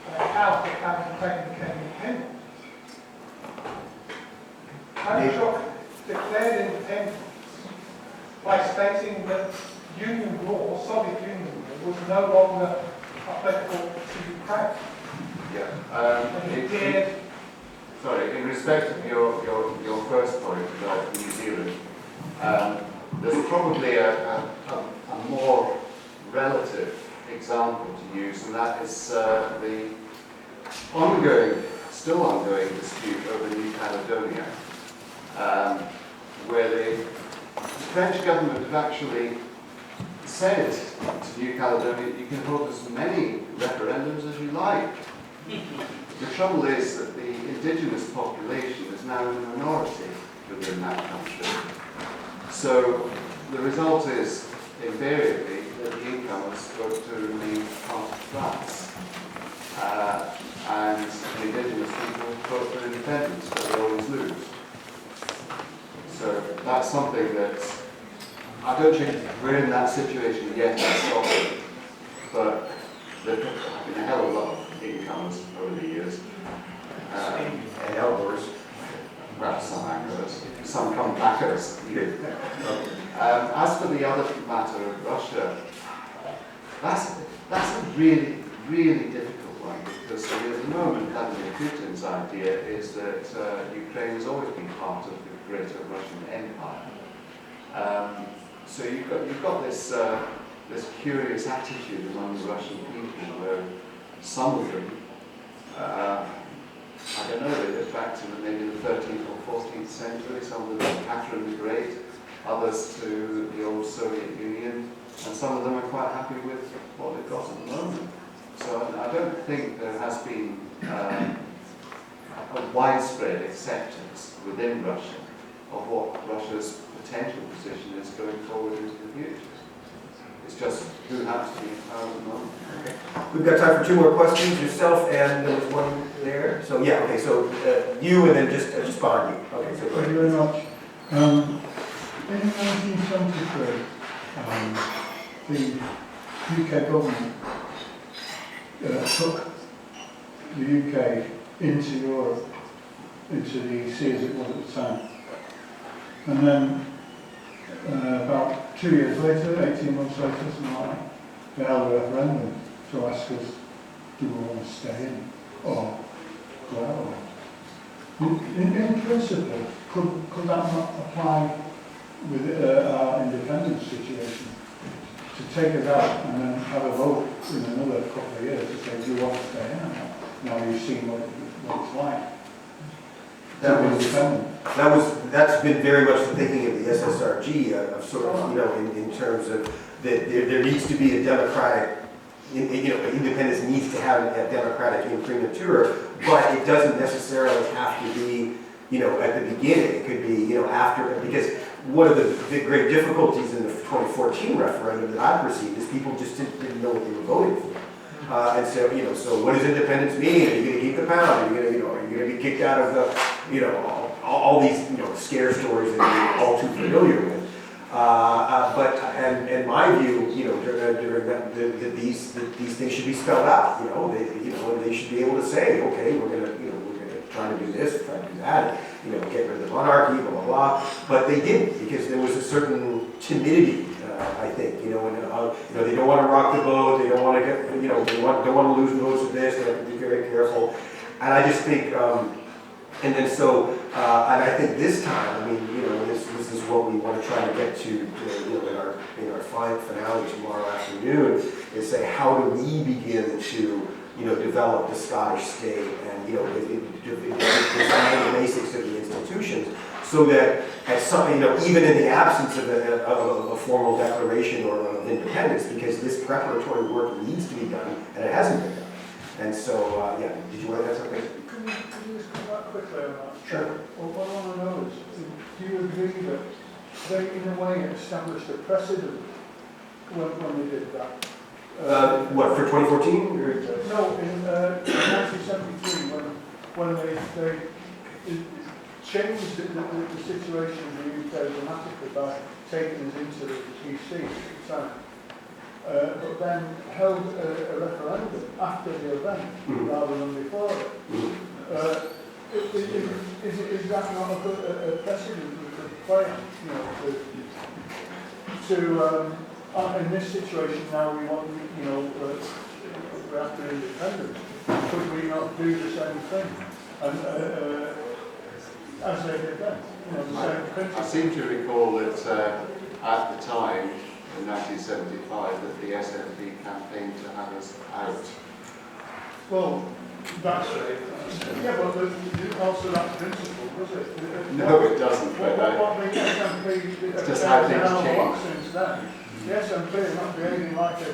S10: of how Ukraine became independent. Khrushchev declared independence by stating that Union law, Soviet Union law, was no longer applicable to Ukraine.
S4: Yeah. Sorry, in respect of your first point about New Zealand, there's probably a more relative example to use, and that is the still ongoing dispute over New Caledonia, where the French government have actually said to New Caledonia, you can hold as many referendums as you like. The trouble is that the indigenous population is now in a minority within that country. So the result is invariably that the incomers vote to remain part of France. And the indigenous people vote for independence, but they always lose. So that's something that I don't think we're in that situation yet in Scotland, but there have been a hell of a lot of incomers over the years.
S1: And outdoors.
S4: Well, some anglers, some come backers. As for the other matter of Russia, that's a really, really difficult one, because at the moment Vladimir Putin's idea is that Ukraine has always been part of the greater Russian Empire. So you've got this curious attitude among the Russian people where some of them, I don't know, they look back to maybe the 13th or 14th century, some of them are Catherine the Great, others to the old Soviet Union, and some of them are quite happy with what they've got at the moment. So I don't think there has been a widespread acceptance within Russia of what Russia's potential position is going forward into the future. It's just who happens to be in power at the moment.
S1: We've got time for 2 more questions, yourself, and there was one there. So yeah, okay, so you and then just behind you. Okay, so go
S10: Thank
S1: ahead.
S10: you very much. In 1973, the UK government took the UK into Europe, into the EC as it was at the time. And then about 2 years later, 18 months later, something like that, they held a referendum to ask us, do we want to stay in or go out? In principle, could that not apply with our independence situation? To take us out and then have a vote in another couple of years to say, do you want to stay in or not? Now you've seen what it's like.
S1: That's been very much the thinking of the SSRG, of sort of, you know, in terms of that there needs to be a democratic, you know, independence needs to have a democratic imprimatur, but it doesn't necessarily have to be, you know, at the beginning. It could be, you know, after, because one of the great difficulties in the 2014 referendum that I perceived is people just didn't know what they were voting for. And so, you know, so what does independence mean? Are you going to keep the pound? Are you going to, you know, are you going to be kicked out of the, you know, all these, you know, scare stories that we're all too familiar with? But my view, you know, during that, these things should be spelled out. You know, and they should be able to say, okay, we're going to try to do this, try to do that. You know, get rid of the monarchy, blah blah blah. But they didn't, because there was a certain timidity. I think, you know, and you know, they don't want to rock the boat. They don't want to get, you know, don't want to lose votes with this. They have to be very careful. And I just think, and then so, and I think this time, I mean, you know, this is what we want to try to get to, you know, in our finale tomorrow afternoon, is say, how do we begin to, you know, develop the Scottish state and, you know, design the basics of the institutions, so that at some, you know, even in the absence of a formal declaration or of independence, because this preparatory work needs to be done and it hasn't been done. And so, yeah, did you want to add something?
S10: Can you just come back quickly on that?
S1: Sure.
S10: Well, what I want to know is, do you agree that they, in a way, established a precedent when they did that?
S1: What, for 2014?
S10: No, in 1973, when they changed the situation in the UK dramatically by taking us into the EC at the time, but then held a referendum after the event rather than before it. Is that not a precedent we could play on? You know, in this situation now we want, you know, we're after independence. Could we not do the same thing? And as they did then, you know, the same principle.
S4: I seem to recall that at the time, in 1975, that the SNP campaigned to have us out.
S10: Well, that's it. Yeah, but also that principle, does it?
S4: No, it doesn't. But
S10: what the SNP
S4: it's just how things change.
S10: Since then. The SNP is not behaving like a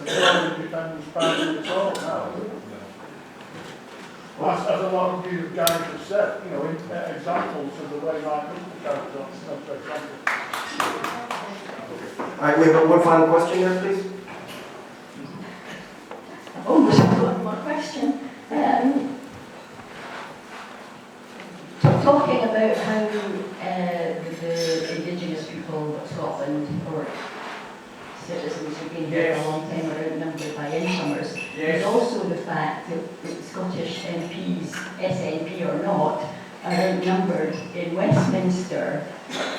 S10: pro-independence party at all now. As a lot of you guys have said, you know, examples of the way like carries on, for example.
S1: All right, we have one final question there, please.
S11: Oh, there's one more question. Talking about how the Indigenous people of Scotland, or citizens who've been here a long time, are outnumbered by incomers. There's also the fact that Scottish MPs, SNP or not, are outnumbered in Westminster.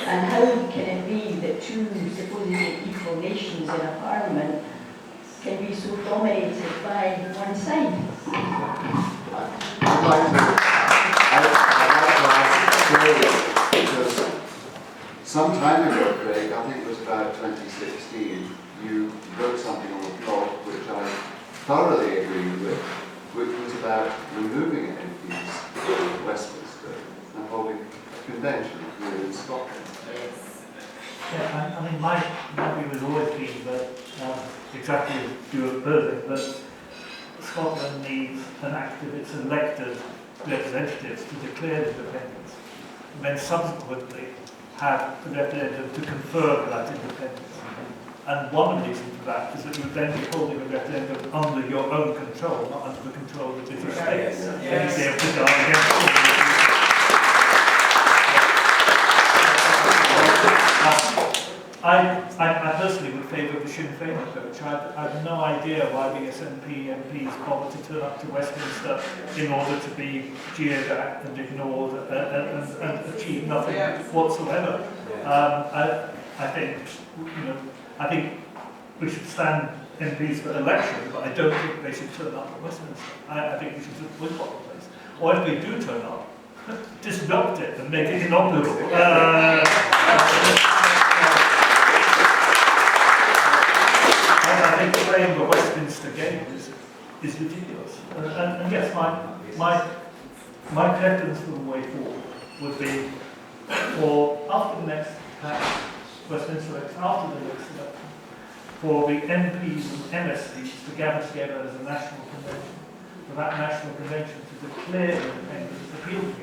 S11: And how can it be that two supposedly equal nations in a parliament can be so dominated by one side?
S4: I'd like to ask because some time ago, Craig, I think it was about 2016, you wrote something on the blog which I thoroughly agreed with, which was about removing MPs from Westminster and holding a convention here in Scotland.
S2: Yeah, I mean, my view has always been that, exactly as you were proposing, that Scotland needs an act of its elected representatives to declare independence, and then subsequently have a referendum to confirm that independence. And one reason for that is that you would then be holding a referendum under your own control, not under the control of the British state. And you'd be able to guard against all of these. I personally would favour the Sinn Féin approach. I have no idea why the SNP MPs bother to turn up to Westminster in order to be jeered at and ignored and achieve nothing whatsoever. I think, I think we should stand MPs for election, but I don't think they should turn up at Westminster. I think we should just boycott the place. Or if they do turn up, disrupt it and make it inoperable. I think playing the Westminster game is ridiculous. And yes, my preference for the way forward would be for after the next Westminster election, after the next election, for the MPs and MSPs to gather together as a national convention, for that national convention to declare independence, appeal to the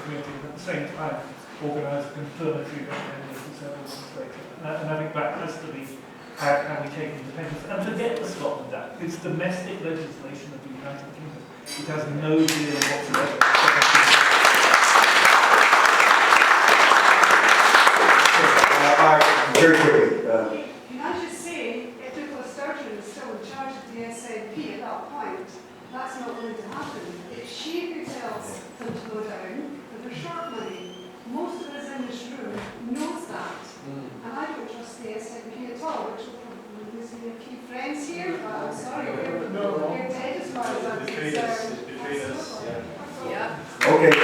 S2: community, and at the same time organise a confirmatory referendum to several months later. And I think that has to be how we take independence. And forget the Scotland Act. It's domestic legislation of the United Kingdom. It has no deal whatsoever.
S1: Very quickly.
S12: Can I just say, if Nicola Sturgeon is still in charge of the SNP at that point, that's not going to happen. It's she who tells them to go down for their short money. Most of us in this room knows that. And I don't trust the SNP at all, which will probably lose me a few friends here, but I'm sorry, they're dead as far as I'm concerned.
S5: Yeah.
S1: Okay.